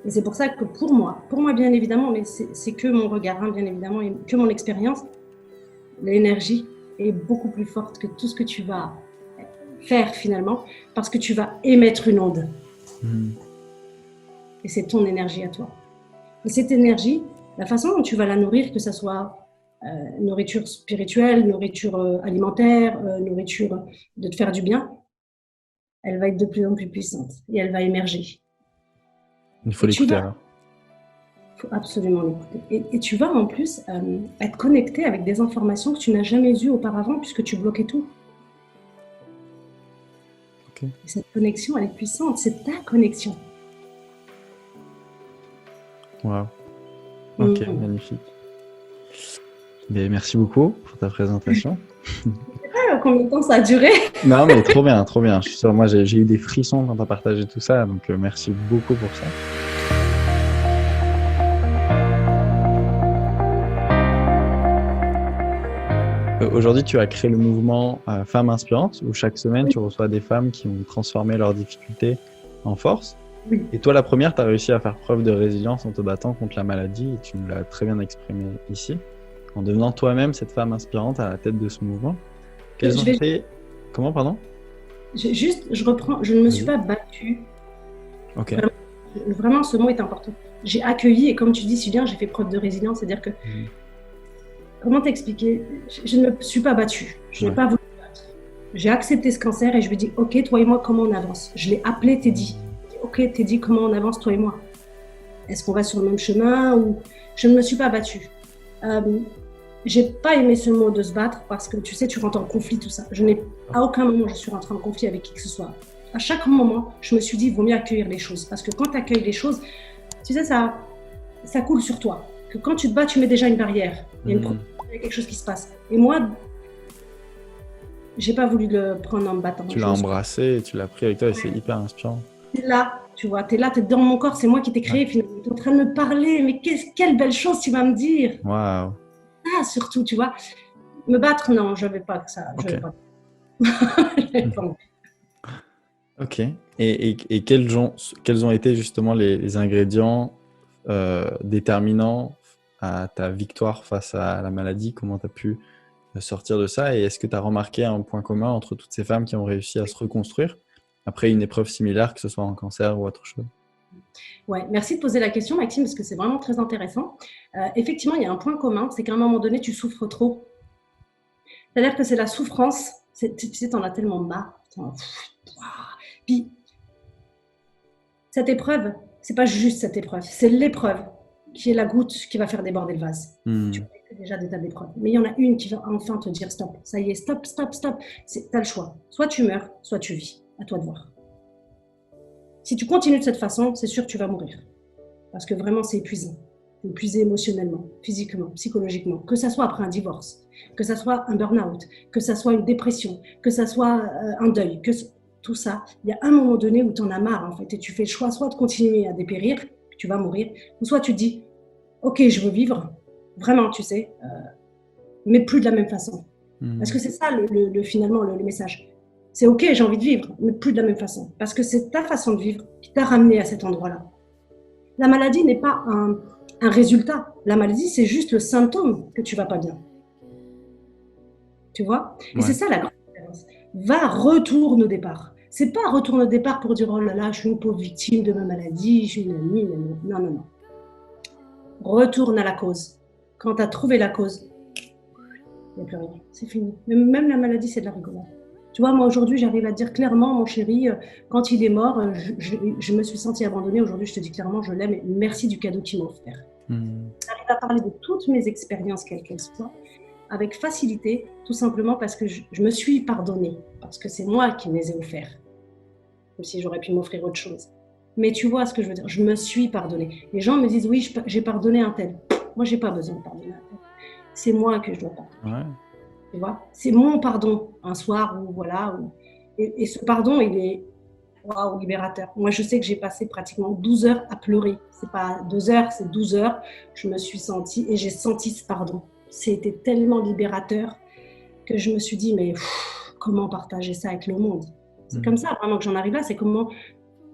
Et c'est pour ça que pour moi bien évidemment, mais c'est que mon regard, bien évidemment, et que mon expérience, l'énergie est beaucoup plus forte que tout ce que tu vas faire finalement, parce que tu vas émettre une onde. Et c'est ton énergie à toi. Et cette énergie, la façon dont tu vas la nourrir, que ce soit nourriture spirituelle, nourriture alimentaire, nourriture de te faire du bien, elle va être de plus en plus puissante et elle va émerger.
Il faut l'écouter alors.
Il faut absolument l'écouter. Et tu vas en plus être connecté avec des informations que tu n'as jamais eues auparavant puisque tu bloquais tout. Okay. Et cette connexion, elle est puissante. C'est ta connexion.
Wow. Ok, magnifique. Mais merci beaucoup pour ta présentation.
Je ne sais pas combien de temps ça a duré.
Non, mais trop bien, trop bien. Je suis sûr, moi, j'ai eu des frissons quand tu as partagé tout ça, donc merci beaucoup pour ça. Aujourd'hui, tu as créé le mouvement Femmes Inspirantes, où chaque semaine, tu reçois des femmes qui ont transformé leurs difficultés en force. Oui. Et toi, la première, tu as réussi à faire preuve de résilience en te battant contre la maladie, et tu nous l'as très bien exprimé ici, en devenant toi-même cette femme inspirante à la tête de ce mouvement. Quelles ont été... Comment, pardon ?
Je reprends, je ne me suis pas battue
Ok.
Vraiment, ce mot est important. J'ai accueilli et comme tu dis si bien, j'ai fait preuve de résilience. C'est-à-dire que, comment t'expliquer? Je ne me suis pas battue. Je n'ai pas voulu me battre. J'ai accepté ce cancer et je lui ai dit, ok, toi et moi, comment on avance? Je l'ai appelé Teddy. Ok, Teddy, comment on avance, toi et moi? Est-ce qu'on va sur le même chemin ou... Je ne me suis pas battue. J'ai pas aimé ce mot de se battre parce que tu sais, tu rentres en conflit, tout ça. À aucun moment, je suis rentrée en conflit avec qui que ce soit. À chaque moment, je me suis dit, il vaut mieux accueillir les choses. Parce que quand tu accueilles les choses, tu sais, ça coule sur toi. Que quand tu te bats, tu mets déjà une barrière. Il y a quelque chose qui se passe. Et moi, j'ai pas voulu le prendre en me battant.
Tu l'as embrassé, tu l'as pris avec toi et c'est hyper inspirant.
T'es là, tu vois, t'es là, t'es dans mon corps, c'est moi qui t'ai créé finalement. T'es en train de me parler, mais quelle belle chose tu vas me dire.
Waouh.
Ah, surtout, tu vois. Me battre, non, je vais pas que ça. Je vais pas.
Ok. Et quels ont été justement les ingrédients déterminants à ta victoire face à la maladie? Comment tu as pu sortir de ça? Et est-ce que tu as remarqué un point commun entre toutes ces femmes qui ont réussi à se reconstruire après une épreuve similaire, que ce soit en cancer ou autre chose?
Ouais, merci de poser la question, Maxime, parce que c'est vraiment très intéressant. Effectivement, il y a un point commun, c'est qu'à un moment donné, tu souffres trop. C'est-à-dire que c'est la souffrance. Tu sais, t'en as tellement marre. Puis, cette épreuve, c'est pas juste cette épreuve, c'est l'épreuve qui est la goutte qui va faire déborder le vase. Tu connais déjà des tas d'épreuves. Mais il y en a une qui va enfin te dire stop. Ça y est, stop, stop, stop. T'as le choix. Soit tu meurs, soit tu vis. À toi de voir. Si tu continues de cette façon, c'est sûr que tu vas mourir. Parce que vraiment, c'est épuisant. C'est épuisé émotionnellement, physiquement, psychologiquement. Que ça soit après un divorce, que ça soit un burn-out, que ça soit une dépression, que ça soit un deuil, tout ça, il y a un moment donné où tu en as marre, en fait, et tu fais le choix soit de continuer à dépérir, tu vas mourir, ou soit tu te dis, ok, je veux vivre, vraiment, tu sais, mais plus de la même façon. Parce que c'est ça, finalement, le message. C'est ok, j'ai envie de vivre, mais plus de la même façon. Parce que c'est ta façon de vivre qui t'a ramené à cet endroit-là. La maladie n'est pas un résultat. La maladie, c'est juste le symptôme que tu vas pas bien. Tu vois? Et c'est ça la grande différence. Retourne au départ. C'est pas retourne au départ pour dire oh là là, je suis une pauvre victime de ma maladie, je suis une amie. Non, non, non. Retourne à la cause. Quand tu as trouvé la cause, il n'y a plus rien. C'est fini. Même la maladie, c'est de la rigolade. Tu vois, moi aujourd'hui, j'arrive à te dire clairement, mon chéri, quand il est mort, je me suis sentie abandonnée. Aujourd'hui, je te dis clairement, je l'aime et merci du cadeau qu'il m'a offert. J'arrive à parler de toutes mes expériences, quelles qu'elles soient, avec facilité, tout simplement parce que je me suis pardonnée, parce que c'est moi qui me les ai offerts, même si j'aurais pu m'offrir autre chose. Mais tu vois ce que je veux dire, je me suis pardonnée. Les gens me disent, oui, j'ai pardonné un tel. Moi, je n'ai pas besoin de pardonner un tel. C'est moi que je dois pardonner.
Ouais.
Tu vois, c'est mon pardon, un soir où, voilà. Et ce pardon, il est waouh, libérateur. Moi, je sais que j'ai passé pratiquement 12 heures à pleurer. C'est pas 2 heures, c'est 12 heures. Je me suis sentie et j'ai senti ce pardon. C'était tellement libérateur que je me suis dit, mais comment partager ça avec le monde? C'est comme ça, vraiment, que j'en arrive là. C'est comment,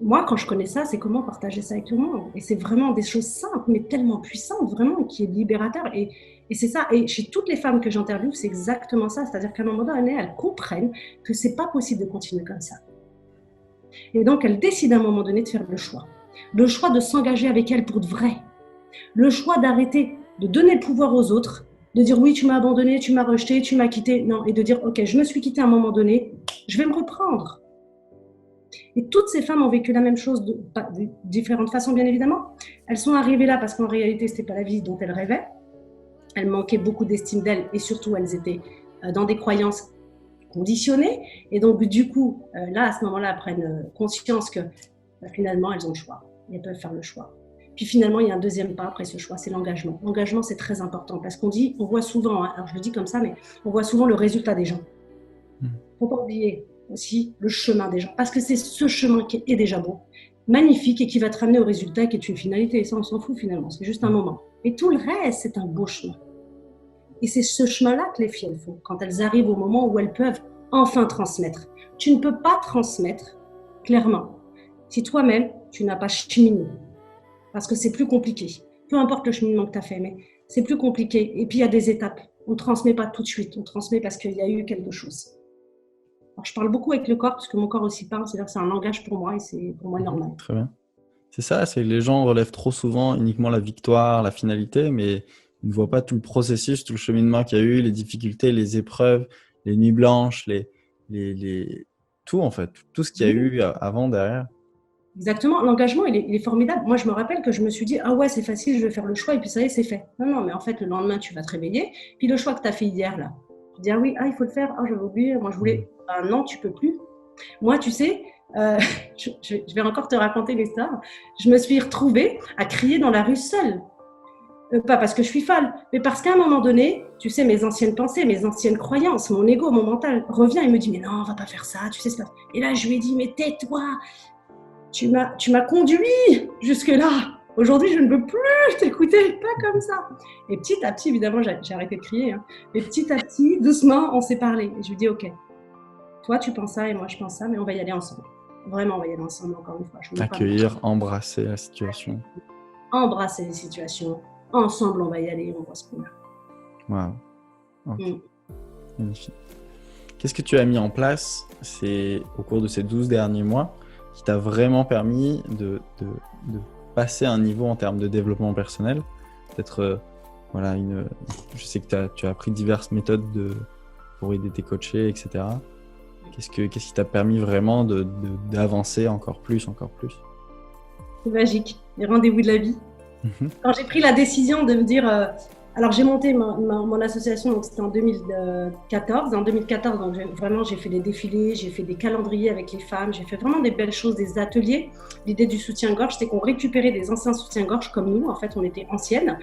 moi, quand je connais ça, c'est comment partager ça avec le monde. Et c'est vraiment des choses simples, mais tellement puissantes, vraiment, qui est libérateur. Et c'est ça. Et chez toutes les femmes que j'interviewe, c'est exactement ça. C'est-à-dire qu'à un moment donné, elles comprennent que c'est pas possible de continuer comme ça. Et donc, elles décident à un moment donné de faire le choix. Le choix de s'engager avec elles pour de vrai. Le choix d'arrêter de donner le pouvoir aux autres, de dire oui, tu m'as abandonné, tu m'as rejeté, tu m'as quitté. Non, et de dire ok, je me suis quittée à un moment donné, je vais me reprendre. Et toutes ces femmes ont vécu la même chose de différentes façons, bien évidemment. Elles sont arrivées là parce qu'en réalité, ce n'était pas la vie dont elles rêvaient. Elles manquaient beaucoup d'estime d'elles et surtout, elles étaient dans des croyances conditionnées. Et donc, du coup, là, à ce moment-là, elles prennent conscience que finalement, elles ont le choix. Elles peuvent faire le choix. Puis finalement, il y a un deuxième pas après ce choix, c'est l'engagement. L'engagement, c'est très important parce qu'on voit souvent, alors je le dis comme ça, mais on voit souvent le résultat des gens. Il ne faut pas oublier aussi le chemin des gens, parce que c'est ce chemin qui est déjà beau, magnifique et qui va te ramener au résultat qui est une finalité. Et ça, on s'en fout finalement, c'est juste un moment. Et tout le reste, c'est un beau chemin. Et c'est ce chemin-là que les filles elles font quand elles arrivent au moment où elles peuvent enfin transmettre. Tu ne peux pas transmettre, clairement, si toi-même, tu n'as pas cheminé. Parce que c'est plus compliqué. Peu importe le cheminement que tu as fait, mais c'est plus compliqué. Et puis, il y a des étapes. On ne transmet pas tout de suite. On transmet parce qu'il y a eu quelque chose. Alors, je parle beaucoup avec le corps, parce que mon corps aussi parle. C'est-à-dire que c'est un langage pour moi et c'est pour moi normal.
Très bien. C'est ça, c'est que les gens relèvent trop souvent uniquement la victoire, la finalité, mais ils ne voient pas tout le processus, tout le cheminement qu'il y a eu, les difficultés, les épreuves, les nuits blanches, tout en fait, tout ce qu'il y a eu avant, derrière.
Exactement, l'engagement, il est formidable. Moi, je me rappelle que je me suis dit, ah ouais, c'est facile, je vais faire le choix, et puis ça y est, c'est fait. Non, non, mais en fait, le lendemain, tu vas te réveiller, puis le choix que tu as fait hier, là, tu dis, ah oui, il faut le faire, j'avais oublié, moi, je voulais. Non, tu peux plus. Moi, tu sais, je vais encore te raconter l'histoire. Je me suis retrouvée à crier dans la rue seule. Pas parce que je suis folle, mais parce qu'à un moment donné, tu sais, mes anciennes pensées, mes anciennes croyances, mon ego, mon mental revient et me dit, mais non, on va pas faire ça, tu sais, c'est pas... Et là, je lui ai dit, mais tais-toi, tu m'as conduit jusque-là. Aujourd'hui, je ne veux plus t'écouter, pas comme ça. Et petit à petit, évidemment, j'ai arrêté de crier, hein, mais petit à petit, doucement, on s'est parlé. Et je lui dis, ok, toi, tu penses ça et moi, je pense ça, mais on va y aller ensemble. Vraiment, on va y aller ensemble, encore une fois.
Accueillir, embrasser la situation.
Embrasser les situations. Ensemble, on va y aller, on voit ce qu'on a.
Waouh. Okay. Magnifique. Qu'est-ce que tu as mis en place au cours de ces 12 derniers mois qui t'a vraiment permis de passer à un niveau en termes de développement personnel? Peut-être, je sais que tu as appris diverses méthodes pour aider tes coachés, etc. Qu'est-ce qui t'a permis vraiment d'avancer encore plus?
C'est magique, les rendez-vous de la vie. Quand j'ai pris la décision de me dire... alors, j'ai monté mon association, donc c'était en 2014. En 2014, donc j'ai fait des défilés, j'ai fait des calendriers avec les femmes, j'ai fait vraiment des belles choses, des ateliers. L'idée du soutien-gorge, c'est qu'on récupérait des anciens soutiens-gorge comme nous, en fait, on était anciennes,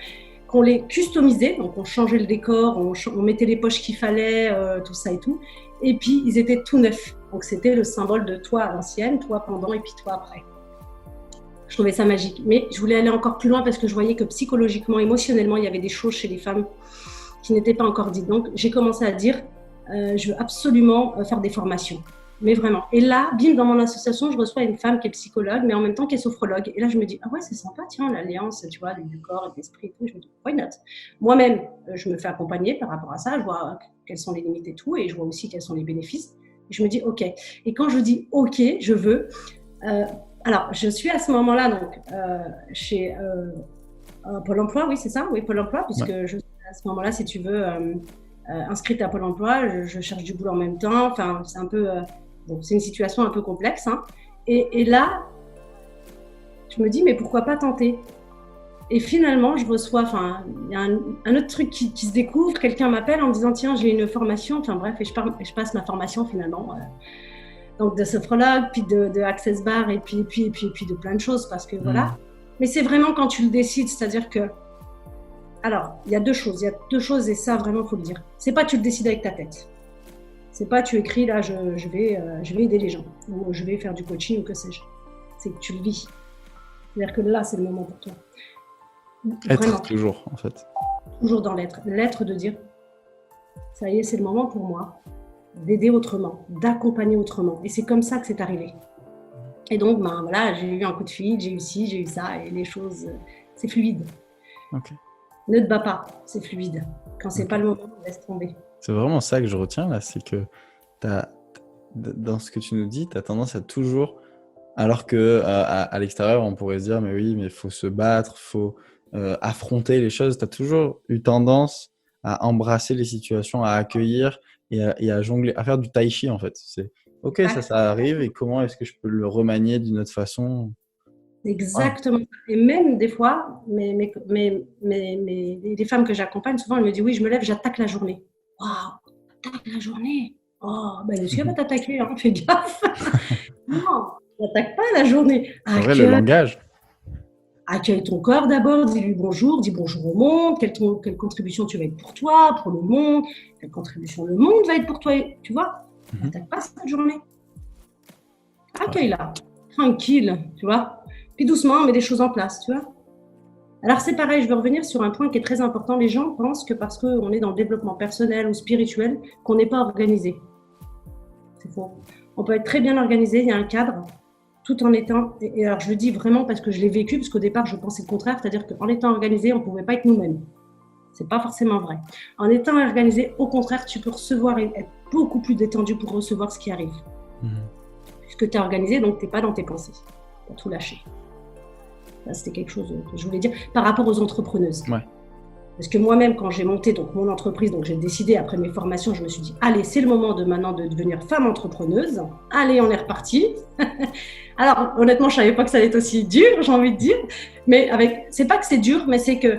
qu'on les customisait, donc on changeait le décor, on mettait les poches qu'il fallait, tout ça et tout. Et puis, ils étaient tout neufs. Donc, c'était le symbole de toi à l'ancienne, toi pendant et puis toi après. Je trouvais ça magique. Mais je voulais aller encore plus loin parce que je voyais que psychologiquement, émotionnellement, il y avait des choses chez les femmes qui n'étaient pas encore dites. Donc, j'ai commencé à dire, je veux absolument faire des formations. Mais vraiment. Et là, bim, dans mon association, je reçois une femme qui est psychologue, mais en même temps qui est sophrologue. Et là, je me dis, ah ouais, c'est sympa, tiens, l'alliance, tu vois, du corps et de l'esprit et tout. Je me dis, why not? Moi-même, je me fais accompagner par rapport à ça. Je vois quelles sont les limites et tout. Et je vois aussi quels sont les bénéfices. Et je me dis, OK. Et quand je dis, OK, je veux... alors, je suis à ce moment-là donc, chez Pôle emploi, oui, c'est ça, oui, Pôle emploi, puisque je suis à ce moment-là, si tu veux, inscrite à Pôle emploi, je cherche du boulot en même temps, enfin, c'est un peu, c'est une situation un peu complexe. Hein. Et là, je me dis, mais pourquoi pas tenter? Et finalement, je reçois, il y a un autre truc qui se découvre, quelqu'un m'appelle en me disant, tiens, j'ai une formation, enfin bref, et je passe ma formation finalement. Donc de sophrologue, puis de Access Bar, et puis de plein de choses, parce que voilà. Mais c'est vraiment quand tu le décides, c'est-à-dire que... Alors, il y a deux choses, et ça, vraiment, il faut le dire. C'est pas tu le décides avec ta tête. C'est pas tu écris, là, je vais aider les gens, ou je vais faire du coaching, ou que sais-je. C'est que tu le vis. C'est-à-dire que là, c'est le moment pour toi.
Être
vraiment.
Toujours, en fait.
Toujours dans l'être. L'être de dire, ça y est, c'est le moment pour moi d'aider autrement, d'accompagner autrement. Et c'est comme ça que c'est arrivé. Et donc, voilà, j'ai eu un coup de fil, j'ai eu ci, j'ai eu ça, et les choses, c'est fluide.
Okay.
Ne te bats pas, c'est fluide. Quand c'est pas le moment, laisse tomber.
C'est vraiment ça que je retiens là, c'est que dans ce que tu nous dis, tu as tendance à toujours, alors que à l'extérieur, on pourrait se dire, mais oui, mais il faut se battre, il faut affronter les choses. Tu as toujours eu tendance à embrasser les situations, à accueillir, et à jongler, à faire du tai chi en fait. C'est ok, ça arrive, et comment est-ce que je peux le remanier d'une autre façon?
Exactement. Et même des fois, les femmes que j'accompagne, souvent elles me disent, oui, je me lève, j'attaque la journée. Waouh, t'attaques la journée? Oh, ben monsieur va t'attaquer, hein, fais gaffe. Non, n'attaque pas la journée.
C'est vrai, le langage.
Accueille ton corps d'abord, dis-lui bonjour, dis bonjour au monde, quelle contribution tu vas être pour toi, pour le monde, quelle contribution le monde va être pour toi, tu vois. N'attaque pas cette journée. Accueille-la, tranquille, tu vois. Puis doucement, on met des choses en place, tu vois. Alors c'est pareil, je veux revenir sur un point qui est très important. Les gens pensent que parce qu'on est dans le développement personnel ou spirituel, qu'on n'est pas organisé. C'est faux. On peut être très bien organisé, il y a un cadre, tout en étant... Et alors je le dis vraiment parce que je l'ai vécu, parce qu'au départ, je pensais le contraire, c'est-à-dire qu'en étant organisé, on ne pouvait pas être nous-mêmes. C'est pas forcément vrai. En étant organisé, au contraire, tu peux recevoir et être beaucoup plus détendu pour recevoir ce qui arrive. Puisque tu es organisé, donc tu n'es pas dans tes pensées. Tu as tout lâché. Ça, c'était quelque chose que je voulais dire par rapport aux entrepreneuses.
Ouais.
Parce que moi-même, quand j'ai monté donc, mon entreprise, donc j'ai décidé après mes formations, je me suis dit, allez, c'est le moment maintenant de devenir femme entrepreneuse. Allez, on est reparti. Alors, honnêtement, je ne savais pas que ça allait être aussi dur, j'ai envie de dire. Mais c'est pas que c'est dur, mais c'est que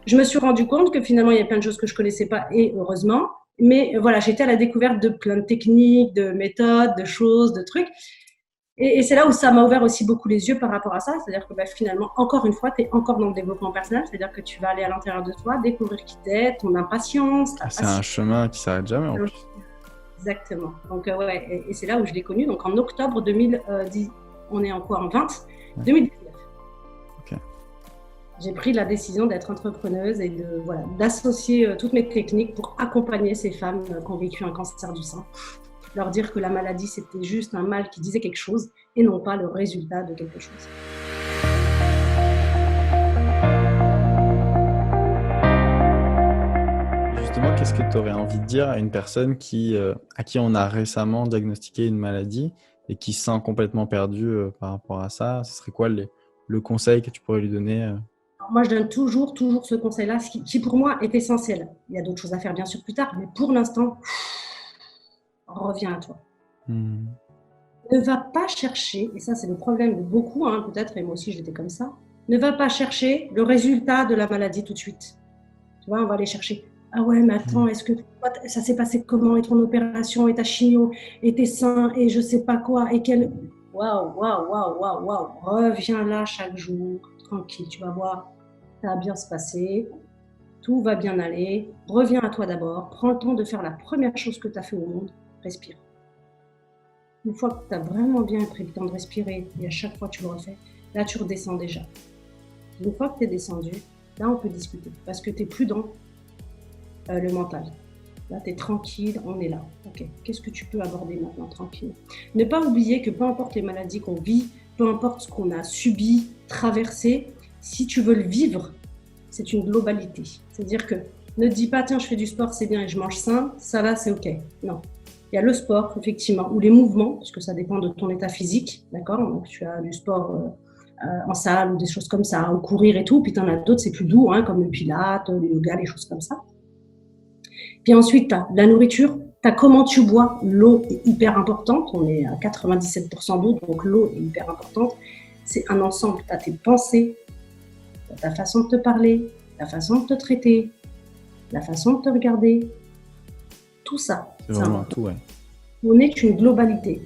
je me suis rendu compte que finalement, il y a plein de choses que je ne connaissais pas, et heureusement. Mais voilà, j'étais à la découverte de plein de techniques, de méthodes, de choses, de trucs. Et c'est là où ça m'a ouvert aussi beaucoup les yeux par rapport à ça. C'est-à-dire que finalement, encore une fois, tu es encore dans le développement personnel. C'est-à-dire que tu vas aller à l'intérieur de toi, découvrir qui t'es, ton impatience.
C'est un chemin qui ne s'arrête jamais en plus.
Exactement. Donc, ouais, et c'est là où je l'ai connu. Donc, en octobre 2010, on est en quoi? En 20 ouais. 2019.
Okay.
J'ai pris la décision d'être entrepreneuse et d'associer toutes mes techniques pour accompagner ces femmes qui ont vécu un cancer du sein. Leur dire que la maladie, c'était juste un mal qui disait quelque chose et non pas le résultat de quelque chose.
Justement, qu'est-ce que tu aurais envie de dire à une personne à qui on a récemment diagnostiqué une maladie et qui se sent complètement perdue par rapport à ça? Ce serait quoi le conseil que tu pourrais lui donner?
Alors moi, je donne toujours ce conseil-là, qui pour moi est essentiel. Il y a d'autres choses à faire bien sûr plus tard, mais pour l'instant, reviens à toi. Ne va pas chercher, et ça c'est le problème de beaucoup, peut-être, et moi aussi j'étais comme ça, ne va pas chercher le résultat de la maladie tout de suite. Tu vois, on va aller chercher, ah ouais, mais attends, est-ce que ça s'est passé comment, et ton opération, et ta chimio, et tes seins, et je sais pas quoi, et quel... Waouh, reviens là chaque jour, tranquille, tu vas voir, ça va bien se passer, tout va bien aller, reviens à toi d'abord, prends le temps de faire la première chose que tu as fait au monde, respire. Une fois que tu as vraiment bien pris le temps de respirer, et à chaque fois tu le refais, là tu redescends déjà. Une fois que tu es descendu, là on peut discuter, parce que tu n'es plus dans le mental. Là tu es tranquille, on est là. Ok, qu'est-ce que tu peux aborder maintenant tranquille? Ne pas oublier que peu importe les maladies qu'on vit, peu importe ce qu'on a subi, traversé, si tu veux le vivre, c'est une globalité. C'est-à-dire que ne te dis pas, tiens, je fais du sport, c'est bien et je mange sain, ça va, c'est ok. Non. Il y a le sport, effectivement, ou les mouvements, parce que ça dépend de ton état physique, d'accord? Donc, tu as du sport en salle ou des choses comme ça, ou courir et tout. Puis, tu en as d'autres, c'est plus doux, comme le pilates, le yoga, les choses comme ça. Puis ensuite, tu as la nourriture, tu as comment tu bois. L'eau est hyper importante. On est à 97% d'eau, donc l'eau est hyper importante. C'est un ensemble. Tu as tes pensées, ta façon de te parler, ta façon de te traiter, la façon de te regarder. Tout ça.
C'est vraiment tout, ouais.
On est une globalité.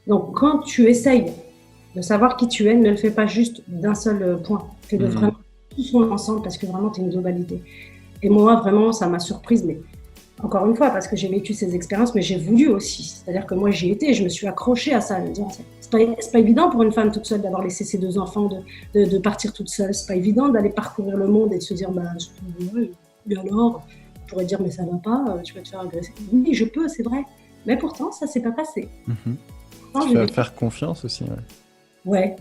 Donc, quand tu essayes de savoir qui tu es, ne le fais pas juste d'un seul point. Fais-le vraiment tout son ensemble parce que vraiment, tu es une globalité. Et moi, vraiment, ça m'a surprise, mais encore une fois, parce que j'ai vécu ces expériences, mais j'ai voulu aussi. C'est-à-dire que moi, j'y étais, je me suis accrochée à ça. C'est pas évident pour une femme toute seule d'avoir laissé ses 2 enfants, de partir toute seule. C'est pas évident d'aller parcourir le monde et de se dire, et alors, on pourrait dire, mais ça va pas, tu vas te faire agresser. Oui, je peux, c'est vrai. Mais pourtant, ça s'est pas passé.
Tu vas faire confiance aussi, ouais.
Ouais,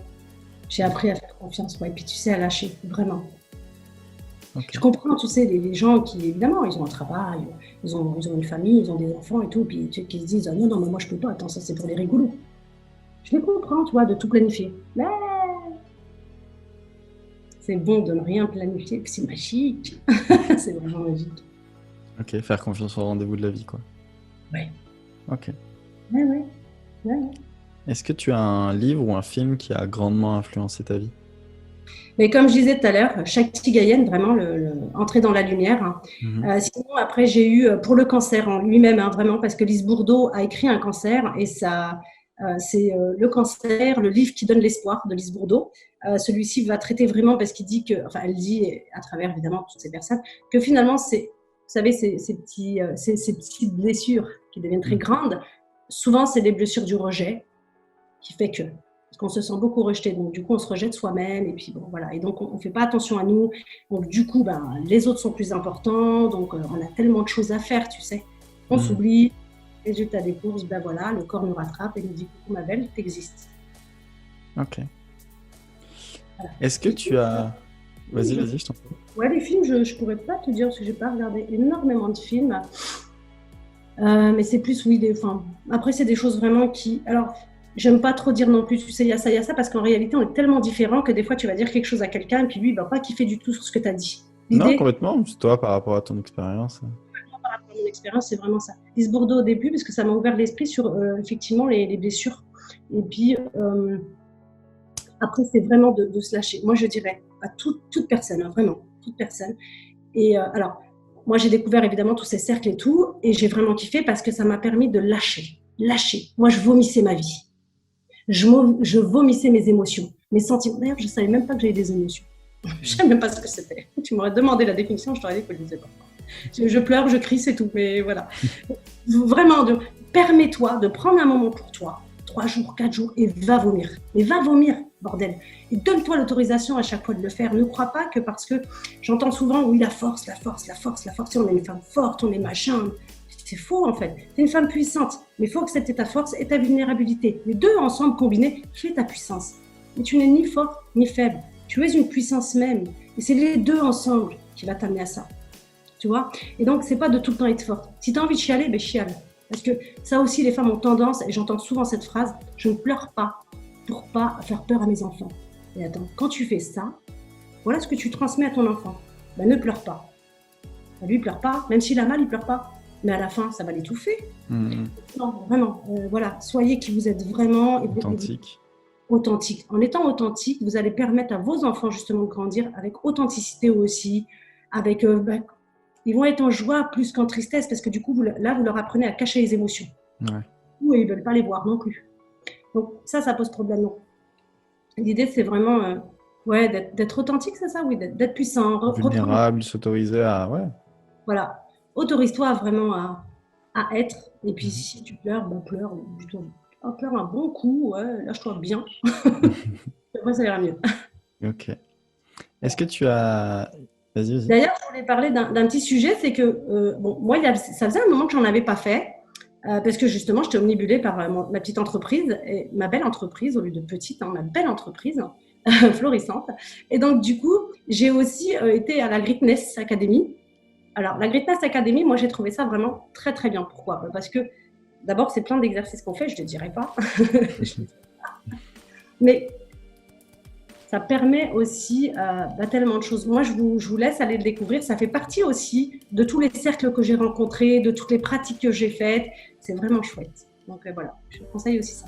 j'ai appris à faire confiance, ouais. Et puis tu sais, à lâcher, vraiment.
Okay.
Je comprends, tu sais, les gens qui, évidemment, ils ont un travail, ils ont une famille, ils ont des enfants et tout, puis qui se disent, non, mais moi je peux pas, attends, ça c'est pour les rigolos. Je les comprends, tu vois, de tout planifier. Mais c'est bon de ne rien planifier, que c'est magique. C'est vraiment magique.
Ok, faire confiance au rendez-vous de la vie, quoi.
Ouais.
Ok.
Ouais.
Est-ce que tu as un livre ou un film qui a grandement influencé ta vie?
Mais comme je disais tout à l'heure, Shakti Gayen, vraiment entrer dans la lumière. Sinon, après, j'ai eu pour le cancer en lui-même, vraiment, parce que Lise Bourdeau a écrit un cancer et ça, c'est le cancer, le livre qui donne l'espoir de Lise Bourdeau. Celui-ci va traiter vraiment parce qu'il dit que, elle dit à travers évidemment toutes ces personnes que finalement, vous savez, ces petites blessures qui deviennent très grandes, souvent c'est des blessures du rejet qui fait que. Parce qu'on se sent beaucoup rejeté, donc du coup on se rejette soi-même et puis bon voilà, et donc on fait pas attention à nous, donc du coup les autres sont plus importants, donc on a tellement de choses à faire, tu sais, on s'oublie, résultat des courses, voilà, le corps nous rattrape et nous dit coucou ma belle, t'existes.
Ok. Voilà. Est-ce que tu as... Vas-y, je t'en prie.
Ouais, les films, je pourrais pas te dire parce que j'ai pas regardé énormément de films, mais c'est plus après c'est des choses vraiment qui, alors j'aime pas trop dire non plus, tu sais, il y a ça, parce qu'en réalité, on est tellement différents que des fois, tu vas dire quelque chose à quelqu'un et puis lui, il va pas kiffer du tout sur ce que tu as dit.
Non,
L'idée,
complètement. C'est toi par rapport à ton expérience.
par rapport à mon expérience, c'est vraiment ça. Lise Bourdeau au début, parce que ça m'a ouvert l'esprit sur effectivement les blessures. Et puis, après, c'est vraiment de se lâcher. Moi, je dirais à toute personne, hein, vraiment, toute personne. Et alors, moi, j'ai découvert évidemment tous ces cercles et tout, et j'ai vraiment kiffé parce que ça m'a permis de lâcher. Lâcher. Moi, je vomissais ma vie. Je vomissais mes émotions, mes sentiments. D'ailleurs, je ne savais même pas que j'avais des émotions. Je ne savais même pas ce que c'était. Tu m'aurais demandé la définition, je t'aurais dit que je ne disais pas. Je pleure, je crie, c'est tout. Mais voilà. Vraiment, permets-toi de prendre un moment pour toi, 3 jours, 4 jours, et va vomir. Mais va vomir, bordel. Et donne-toi l'autorisation à chaque fois de le faire. Ne crois pas que parce que j'entends souvent, oui, la force, la force, la force, la force, on est une femme forte, on est machin. C'est faux en fait. Tu es une femme puissante, mais il faut que c'était ta force et ta vulnérabilité. Les deux ensemble combinés fait ta puissance. Mais tu n'es ni forte ni faible. Tu es une puissance même. Et c'est les deux ensemble qui va t'amener à ça. Tu vois? Et donc, c'est pas de tout le temps être forte. Si tu as envie de chialer, ben chiale. Parce que ça aussi, les femmes ont tendance, et j'entends souvent cette phrase, je ne pleure pas pour pas faire peur à mes enfants. Et attends, quand tu fais ça, voilà ce que tu transmets à ton enfant. Ben, ne pleure pas. Ben, lui, il pleure pas. Même s'il a mal, il pleure pas. Mais à la fin, ça va l'étouffer. Non, vraiment, voilà, soyez qui vous êtes vraiment.
Authentique.
Authentique. En étant authentique, vous allez permettre à vos enfants justement de grandir avec authenticité aussi, avec, ils vont être en joie plus qu'en tristesse parce que du coup, vous leur apprenez à cacher les émotions.
Ouais.
Ou ils ne veulent pas les voir non plus. Donc ça pose problème. Non. L'idée, c'est vraiment d'être authentique, c'est ça? Oui, d'être puissant.
Vulnérable, s'autoriser à... Ouais.
Voilà. Autorise-toi vraiment à être. Et puis, si tu pleures, pleure. Pleure un bon coup. Ouais, lâche-toi bien. Après, ça ira mieux.
Ok. Est-ce que tu as... Vas-y.
D'ailleurs, je voulais parler d'un petit sujet. C'est que, moi, ça faisait un moment que j'en avais pas fait. Parce que justement, j'étais omnibulée par ma petite entreprise, et ma belle entreprise, au lieu de petite, ma belle entreprise, florissante. Et donc, du coup, j'ai aussi été à la Greatness Academy. Alors, la Greatness Academy, moi, j'ai trouvé ça vraiment très, très bien. Pourquoi? Parce que, d'abord, c'est plein d'exercices qu'on fait, je ne te dirai pas. Mais ça permet aussi tellement de choses. Moi, je vous laisse aller le découvrir. Ça fait partie aussi de tous les cercles que j'ai rencontrés, de toutes les pratiques que j'ai faites. C'est vraiment chouette. Donc, voilà, je vous conseille aussi ça.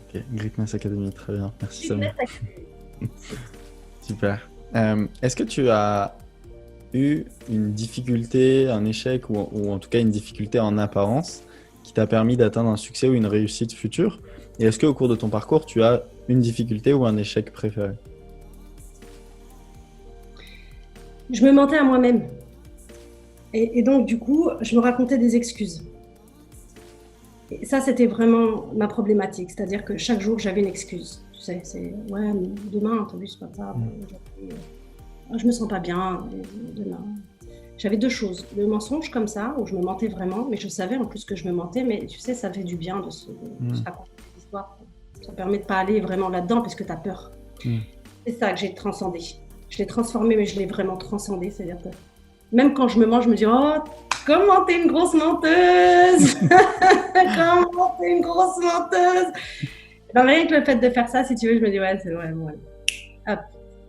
Ok, Greatness Academy, très bien. Merci, Samia. Super. Est-ce que tu as eu une difficulté, un échec ou en tout cas une difficulté en apparence qui t'a permis d'atteindre un succès ou une réussite future? Et est-ce qu'au cours de ton parcours, tu as une difficulté ou un échec préféré?
Je me mentais à moi-même. Et donc, du coup, je me racontais des excuses. Et ça, c'était vraiment ma problématique. C'est-à-dire que chaque jour, j'avais une excuse. Tu sais, c'est « ouais, mais demain, t'as vu, c'est pas ça. Je me sens pas bien. Demain. » J'avais deux choses. Le mensonge comme ça, où je me mentais vraiment, mais je savais en plus que je me mentais. Mais tu sais, ça fait du bien de se raconter des histoires. Ça permet de pas aller vraiment là-dedans parce que tu as peur. C'est ça que j'ai transcendé. Je l'ai transformé, mais je l'ai vraiment transcendé. C'est-à-dire que même quand je me mens, je me dis « oh, comment t'es une grosse menteuse. Comment t'es une grosse menteuse. » Ben, rien que le fait de faire ça, si tu veux, je me dis « ouais, c'est vrai. Ouais. » Hop,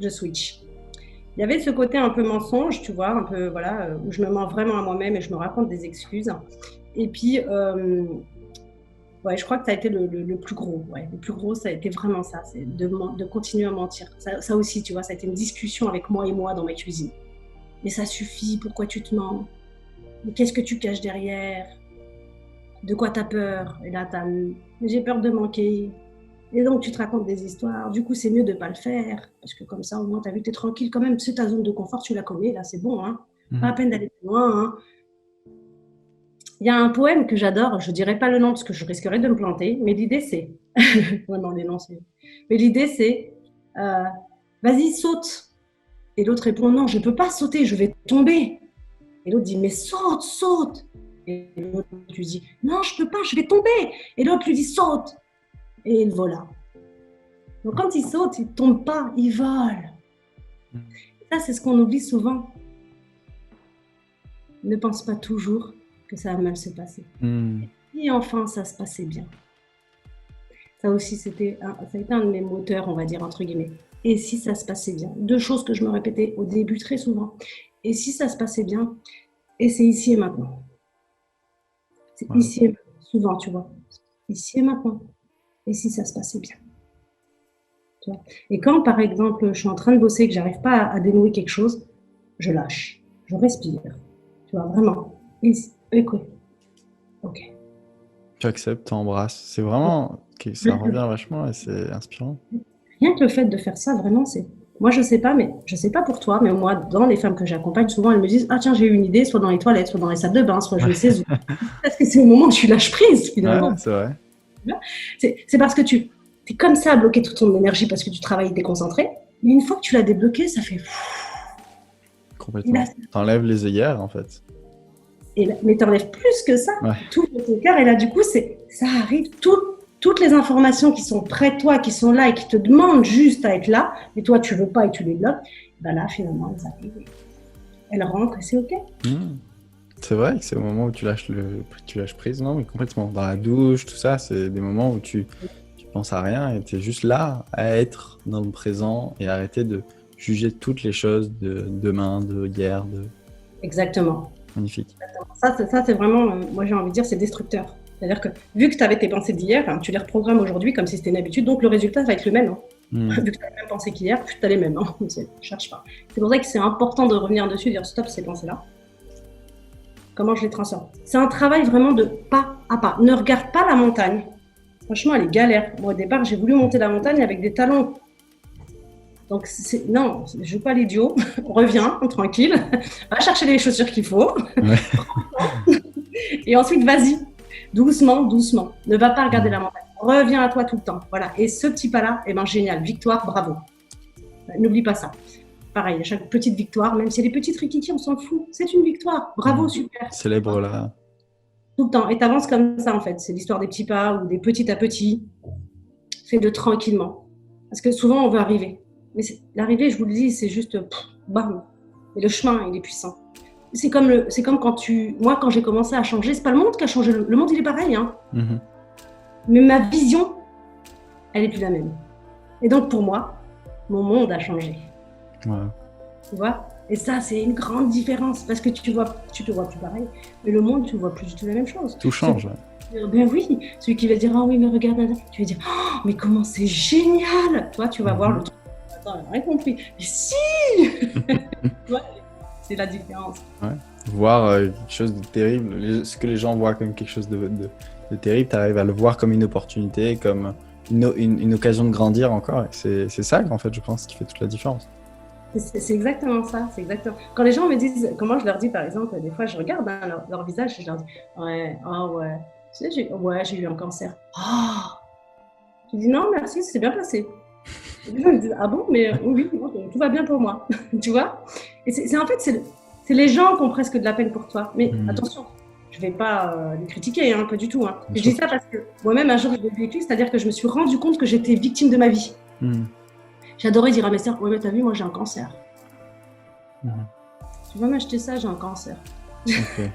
je switch. Il y avait ce côté un peu mensonge, tu vois, un peu, voilà, où je me mens vraiment à moi-même et je me raconte des excuses. Et puis, ouais, je crois que ça a été le plus gros. Ouais. Le plus gros, ça a été vraiment ça, c'est de continuer à mentir. Ça aussi, tu vois, ça a été une discussion avec moi et moi dans ma cuisine. Mais ça suffit, pourquoi tu te mens? Mais qu'est-ce que tu caches derrière? De quoi tu as peur? Et là, j'ai peur de manquer. Et donc, tu te racontes des histoires. Du coup, c'est mieux de ne pas le faire. Parce que comme ça, au moins, tu as vu, tu es tranquille quand même. C'est ta zone de confort, tu la connais. Là, c'est bon. Hein. Pas la peine d'aller plus loin. Hein. Il y a un poème que j'adore. Je ne dirai pas le nom parce que je risquerais de me planter. Mais l'idée, c'est... Vraiment, les noms, c'est... Mais l'idée, c'est... vas-y, saute. Et l'autre répond, non, je ne peux pas sauter, je vais tomber. Et l'autre dit, mais saute, saute. Et l'autre lui dit, non, je ne peux pas, je vais tomber. Et l'autre lui dit, saute. Et il vola. Donc quand il saute, il ne tombe pas, il vole. Ça, c'est ce qu'on oublie souvent. Ne pense pas toujours que ça va mal se passer. Et enfin, ça se passait bien. Ça aussi, ça a été un de mes moteurs, on va dire, entre guillemets. Et si ça se passait bien? Deux choses que je me répétais au début très souvent. Et si ça se passait bien? Et c'est ici et maintenant. C'est
Ouais.
ici et maintenant. Souvent, tu vois. Ici et maintenant. Et si ça se passait bien? Tu vois. Et quand, par exemple, je suis en train de bosser et que j'arrive pas à dénouer quelque chose, je lâche. Je respire. Tu vois, vraiment. Et quoi? Ok.
Tu acceptes, tu embrasses. C'est vraiment, ça revient vachement et c'est inspirant.
Rien que le fait de faire ça, vraiment, c'est. Moi, je sais pas, mais je sais pas pour toi, mais moi, dans les femmes que j'accompagne, souvent, elles me disent: ah, tiens, j'ai eu une idée, soit dans les toilettes, soit dans les salles de bain, soit je ne sais où. Parce que c'est au moment où tu lâches prise,
Ouais,
finalement.
c'est vrai.
C'est parce que tu es comme ça à bloquer toute ton énergie parce que tu travailles déconcentré. Mais une fois que tu l'as débloqué, ça fait.
Complètement. T'enlèves les œillères, en fait.
Mais t'enlèves plus que ça.
Ouais.
Tout ton cœur. Et là, du coup, ça arrive. Toutes les informations qui sont près de toi, qui sont là et qui te demandent juste à être là, mais toi, tu veux pas et tu les bloques, ben là, finalement, elles arrivent. Elles rentrent et c'est OK.
C'est vrai que c'est au moment où tu lâches prise, non, mais complètement. Dans la douche, tout ça, c'est des moments où tu penses à rien et tu es juste là à être dans le présent et arrêter de juger toutes les choses de demain, de hier, de...
Exactement.
Magnifique.
Ça c'est vraiment, moi j'ai envie de dire, c'est destructeur. C'est-à-dire que vu que tu avais tes pensées d'hier, hein, tu les reprogrammes aujourd'hui comme si c'était une habitude, donc le résultat va être le même. Hein. Vu que tu as les mêmes pensées qu'hier, tu as les mêmes. Hein. Cherche pas. C'est pour ça que c'est important de revenir dessus et dire stop ces pensées-là. Comment je les transforme? C'est un travail vraiment de pas à pas. Ne regarde pas la montagne. Franchement, elle est galère. Moi, au départ, j'ai voulu monter la montagne avec des talons. Donc, non, je ne joue pas l'idiot. Reviens, tranquille. Va chercher les chaussures qu'il faut.
Ouais.
Et ensuite, vas-y. Doucement, doucement. Ne va pas regarder la montagne. Reviens à toi tout le temps. Voilà. Et ce petit pas-là, eh ben, génial. Victoire, bravo. N'oublie pas ça. Pareil, à chaque petite victoire, même si elle est petite rikiki, on s'en fout. C'est une victoire. Bravo, super.
Célèbre-la.
Tout le temps. Et t'avances comme ça, en fait. C'est l'histoire des petits pas ou des petits à petits. Fais-le tranquillement. Parce que souvent, on veut arriver. Mais l'arrivée, je vous le dis, c'est juste bam. Mais le chemin, il est puissant. C'est comme quand moi, quand j'ai commencé à changer, c'est pas le monde qui a changé. Le monde, il est pareil. Hein. Mais ma vision, elle est plus la même. Et donc, pour moi, mon monde a changé.
Ouais.
Tu vois? Et ça, c'est une grande différence parce que tu te vois plus pareil. Mais le monde, tu ne vois plus du tout la même chose.
Tout change.
Ben oui, celui qui va dire ah oui mais regarde, tu vas dire oh, mais comment c'est génial, toi tu vas voir le truc. Attends, elle n'a rien compris. Mais si, c'est la différence.
Ouais. Voir quelque chose de terrible, ce que les gens voient comme quelque chose de terrible, tu arrives à le voir comme une opportunité, comme une occasion de grandir encore. C'est ça en fait, je pense, qui fait toute la différence.
C'est exactement ça, c'est exactement. Quand les gens me disent, comment je leur dis par exemple, des fois je regarde hein, leur visage et je leur dis ouais, oh ouais. Tu sais, j'ai eu un cancer. Oh je dis non, merci, c'est bien passé. Et les gens me disent ah bon, mais oui, tout va bien pour moi. Tu vois? Et en fait, c'est les gens qui ont presque de la peine pour toi. Mais attention, je ne vais pas les critiquer, hein, pas du tout. Hein. Je dis ça parce que moi-même, un jour, je l'ai vécu, c'est-à-dire que je me suis rendu compte que j'étais victime de ma vie. J'adorais dire à mes sœurs, ouais, mais t'as vu, moi j'ai un cancer. Tu vas m'acheter ça, j'ai un cancer.
Okay.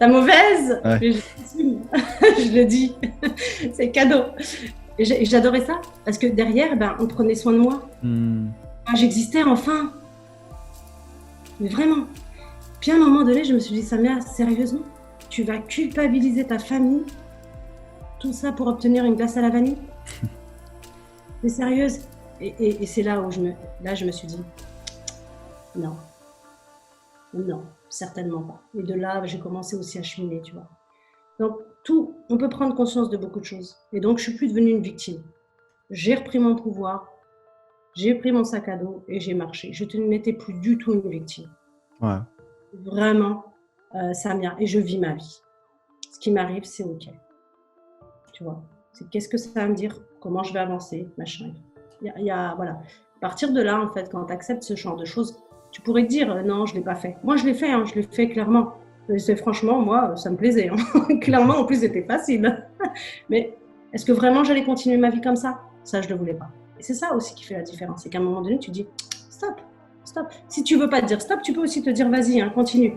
La mauvaise,
ouais.
Mais je le dis, c'est cadeau. Et j'adorais ça parce que derrière, ben, on prenait soin de moi. J'existais enfin. Mais vraiment. Puis à un moment donné, je me suis dit, Samia, sérieusement, tu vas culpabiliser ta famille, tout ça pour obtenir une glace à la vanille? T'es sérieuse? Et c'est là où je me suis dit, non, certainement pas. Et de là, j'ai commencé aussi à cheminer, tu vois. Donc, on peut prendre conscience de beaucoup de choses. Et donc, je suis plus devenue une victime. J'ai repris mon pouvoir, j'ai pris mon sac à dos et j'ai marché. Je n'étais plus du tout une victime.
Ouais.
Vraiment, Samia, et je vis ma vie. Ce qui m'arrive, c'est OK. Tu vois, c'est qu'est-ce que ça va me dire, comment je vais avancer, machin. Voilà. À partir de là, en fait, quand tu acceptes ce genre de choses, tu pourrais te dire non, je ne l'ai pas fait. Moi, je l'ai fait, hein, je l'ai fait clairement. Franchement, moi, ça me plaisait. Hein. Clairement, en plus, c'était facile. Mais est-ce que vraiment j'allais continuer ma vie comme ça? Ça, je ne le voulais pas. Et c'est ça aussi qui fait la différence. C'est qu'à un moment donné, tu dis stop. Si tu ne veux pas te dire stop, tu peux aussi te dire vas-y, hein, continue.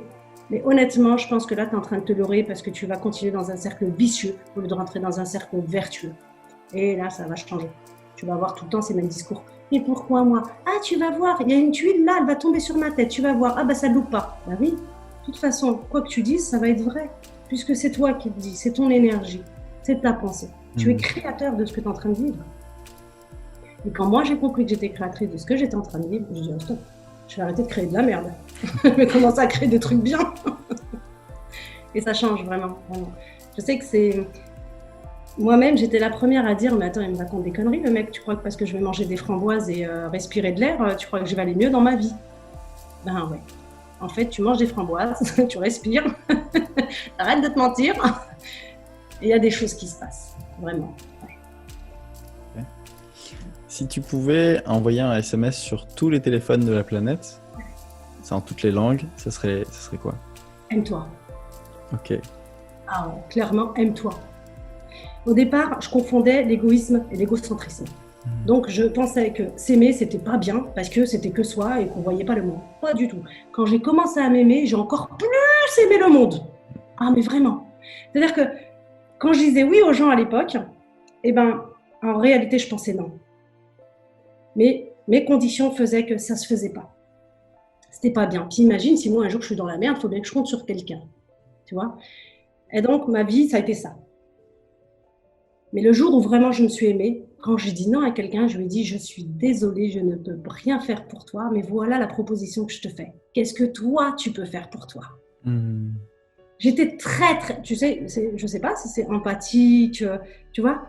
Mais honnêtement, je pense que là, tu es en train de te leurrer parce que tu vas continuer dans un cercle vicieux au lieu de rentrer dans un cercle vertueux. Et là, ça va changer. Tu vas avoir tout le temps ces mêmes discours. Mais pourquoi moi? Ah, tu vas voir, il y a une tuile là, elle va tomber sur ma tête. Tu vas voir. Ah, bah ça ne loupe pas. Bah oui, de toute façon, quoi que tu dises, ça va être vrai. Puisque c'est toi qui le dis, c'est ton énergie, c'est ta pensée. Tu es créateur de ce que tu es en train de vivre. Et quand moi, j'ai compris que j'étais créatrice de ce que j'étais en train de vivre, je dis, oh, stop, je vais arrêter de créer de la merde. Je vais commencer à créer des trucs bien. Et ça change vraiment, vraiment. Je sais que c'est... Moi-même, j'étais la première à dire, mais attends, il me raconte des conneries, le mec. Tu crois que parce que je vais manger des framboises et respirer de l'air, tu crois que je vais aller mieux dans ma vie? Ben ouais. En fait, tu manges des framboises, tu respires, arrête de te mentir. Et il y a des choses qui se passent, vraiment. Ouais.
Okay. Si tu pouvais envoyer un SMS sur tous les téléphones de la planète, c'est en toutes les langues, ce serait quoi?
Aime-toi.
Ok.
Ah ouais, clairement, aime-toi. Au départ, je confondais l'égoïsme et l'égocentrisme. Donc, je pensais que s'aimer, c'était pas bien parce que c'était que soi et qu'on voyait pas le monde. Pas du tout. Quand j'ai commencé à m'aimer, j'ai encore plus aimé le monde. Ah, mais vraiment. C'est-à-dire que quand je disais oui aux gens à l'époque, eh ben, en réalité, je pensais non. Mais mes conditions faisaient que ça se faisait pas. C'était pas bien. Puis imagine si moi, un jour, je suis dans la merde, il faut bien que je compte sur quelqu'un. Tu vois? Et donc, ma vie, ça a été ça. Mais le jour où vraiment je me suis aimée, quand j'ai dit non à quelqu'un, je lui ai dit, je suis désolée, je ne peux rien faire pour toi, mais voilà la proposition que je te fais. Qu'est-ce que toi, tu peux faire pour toi? J'étais très, tu sais, je sais pas si c'est empathique, tu vois,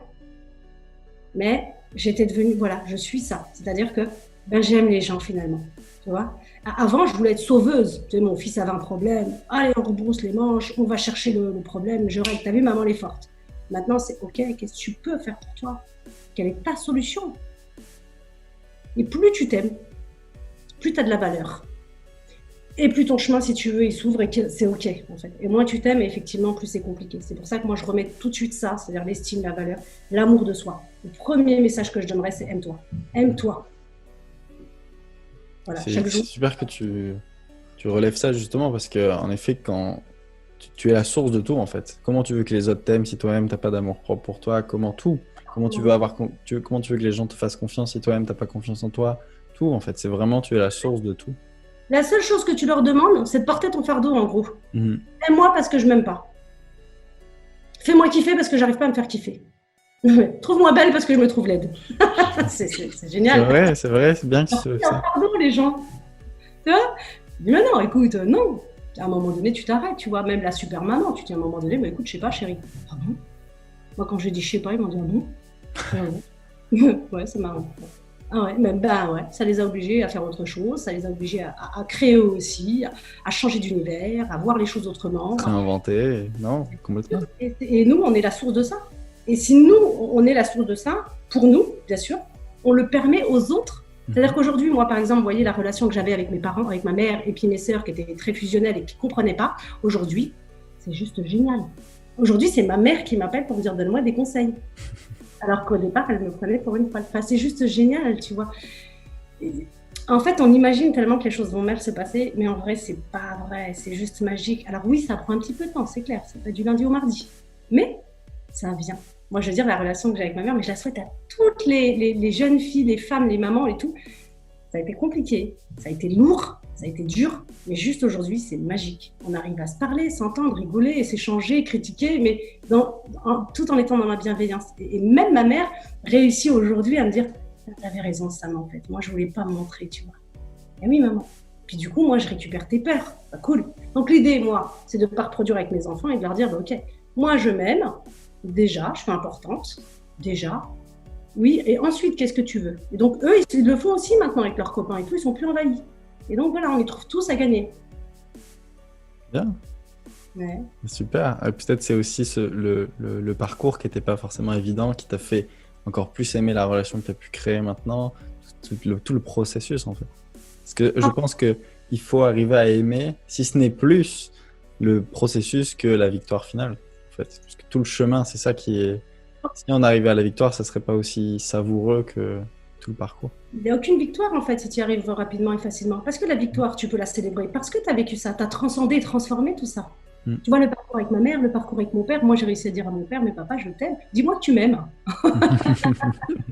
mais j'étais devenue, voilà, je suis ça. C'est-à-dire que ben, j'aime les gens finalement, tu vois. Avant, je voulais être sauveuse. Tu sais, mon fils avait un problème. Allez, on rebrousse les manches, on va chercher le problème, je règle. T'as vu, maman, elle est forte. Maintenant, c'est OK, qu'est-ce que tu peux faire pour toi? Quelle est ta solution? Et plus tu t'aimes, plus tu as de la valeur. Et plus ton chemin, si tu veux, il s'ouvre et que c'est OK, en fait. Et moins tu t'aimes, et effectivement, plus c'est compliqué. C'est pour ça que moi, je remets tout de suite ça, c'est-à-dire l'estime, la valeur, l'amour de soi. Le premier message que je donnerais, c'est aime-toi. Aime-toi.
Voilà, c'est super que tu relèves ça, justement, parce qu'en effet, quand tu es la source de tout, en fait. Comment tu veux que les autres t'aiment si toi-même, tu n'as pas d'amour propre pour toi? Comment tout? Comment tu veux comment tu veux que les gens te fassent confiance si toi-même, tu n'as pas confiance en toi? Tout, en fait. C'est vraiment, tu es la source de tout.
La seule chose que tu leur demandes, c'est de porter ton fardeau, en gros. Aime-moi parce que je m'aime pas. Fais-moi kiffer parce que j'arrive pas à me faire kiffer. Trouve-moi belle parce que je me trouve laide. c'est génial.
C'est vrai, c'est bien que
c'est ça. Pardon, les gens. Tu vois? Mais non, écoute, non. À un moment donné, tu t'arrêtes, tu vois. Même la super maman, tu dis à un moment donné, mais écoute, je sais pas, chérie. Ah bon? Moi, quand j'ai dit je sais pas, ils m'ont dit ah bon? Ouais, c'est marrant. Ah ouais, mais ben ouais, ça les a obligés à faire autre chose, ça les a obligés à créer eux aussi, à changer d'univers, à voir les choses autrement.
À inventer, non, complètement.
Et nous, on est la source de ça. Et si nous, on est la source de ça, pour nous, bien sûr, on le permet aux autres. C'est-à-dire qu'aujourd'hui, moi, par exemple, vous voyez la relation que j'avais avec mes parents, avec ma mère et puis mes sœurs qui étaient très fusionnelles et qui ne comprenaient pas, aujourd'hui, c'est juste génial. Aujourd'hui, c'est ma mère qui m'appelle pour me dire « donne-moi des conseils ». Alors qu'au départ, elle me prenait pour une folle. Enfin, c'est juste génial, tu vois. Et en fait, on imagine tellement que les choses vont mal se passer, mais en vrai, c'est pas vrai, c'est juste magique. Alors oui, ça prend un petit peu de temps, c'est clair, c'est pas du lundi au mardi, mais ça vient. Moi, je veux dire, la relation que j'ai avec ma mère, mais je la souhaite à toutes les jeunes filles, les femmes, les mamans et tout. Ça a été compliqué, ça a été lourd, ça a été dur, mais juste aujourd'hui, c'est magique. On arrive à se parler, s'entendre, rigoler, s'échanger, critiquer, mais tout en étant dans la bienveillance. Et même ma mère réussit aujourd'hui à me dire « T'avais raison, Sam, en fait. Moi, je voulais pas me montrer, tu vois. » Et oui, maman. Puis du coup, moi, je récupère tes peurs. Bah, cool. Donc l'idée, moi, c'est de ne pas reproduire avec mes enfants et de leur dire bah, « Ok, moi, je m'aime. Déjà, je suis importante. Déjà. Oui, et ensuite, qu'est-ce que tu veux ?» Et donc, eux, ils le font aussi maintenant avec leurs copains et tout. Ils sont plus envahis. Et donc voilà, on y trouve tous à gagner.
Bien. Ouais. Super. Peut-être c'est aussi le parcours qui n'était pas forcément évident, qui t'a fait encore plus aimer la relation que tu as pu créer maintenant, tout le processus en fait. Parce que je pense qu'il faut arriver à aimer, si ce n'est plus, le processus que la victoire finale. En fait. Parce que tout le chemin, c'est ça qui est... Si on arrivait à la victoire, ça ne serait pas aussi savoureux que tout le parcours.
Il n'y a aucune victoire, en fait, si tu y arrives rapidement et facilement. Parce que la victoire, tu peux la célébrer. Parce que tu as vécu ça, tu as transcendé, transformé tout ça. Tu vois, le parcours avec ma mère, le parcours avec mon père. Moi, j'ai réussi à dire à mon père, mais papa, je t'aime. Dis-moi que tu m'aimes.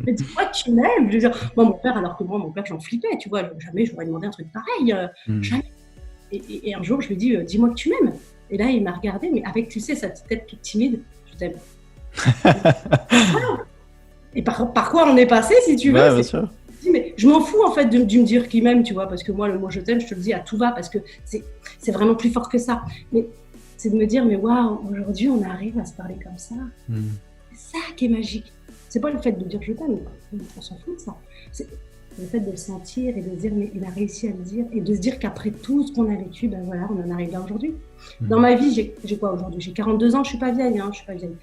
Mais dis-moi que tu m'aimes. Je veux dire, moi, mon père, alors que moi, mon père, j'en flippais. Tu vois, jamais je lui aurais demandé un truc pareil. Jamais. Et un jour, je lui ai dit, dis-moi que tu m'aimes. Et là, il m'a regardé, mais avec, tu sais, sa petite tête toute timide, je t'aime. Et par quoi on est passé, si tu veux.
Ouais, bien sûr.
Mais je m'en fous en fait de me dire qu'il m'aime, tu vois, parce que moi le mot je t'aime, je te le dis à tout va, parce que c'est vraiment plus fort que ça. Mais c'est de me dire, mais waouh, aujourd'hui on arrive à se parler comme ça. C'est ça qui est magique. C'est pas le fait de dire je t'aime, on s'en fout de ça. C'est le fait de le sentir et de se dire, mais il a réussi à le dire, et de se dire qu'après tout ce qu'on a vécu, ben voilà, on en arrive là aujourd'hui. Dans ma vie, j'ai quoi aujourd'hui? J'ai 42 ans, je suis pas vieille, je suis pas vieille.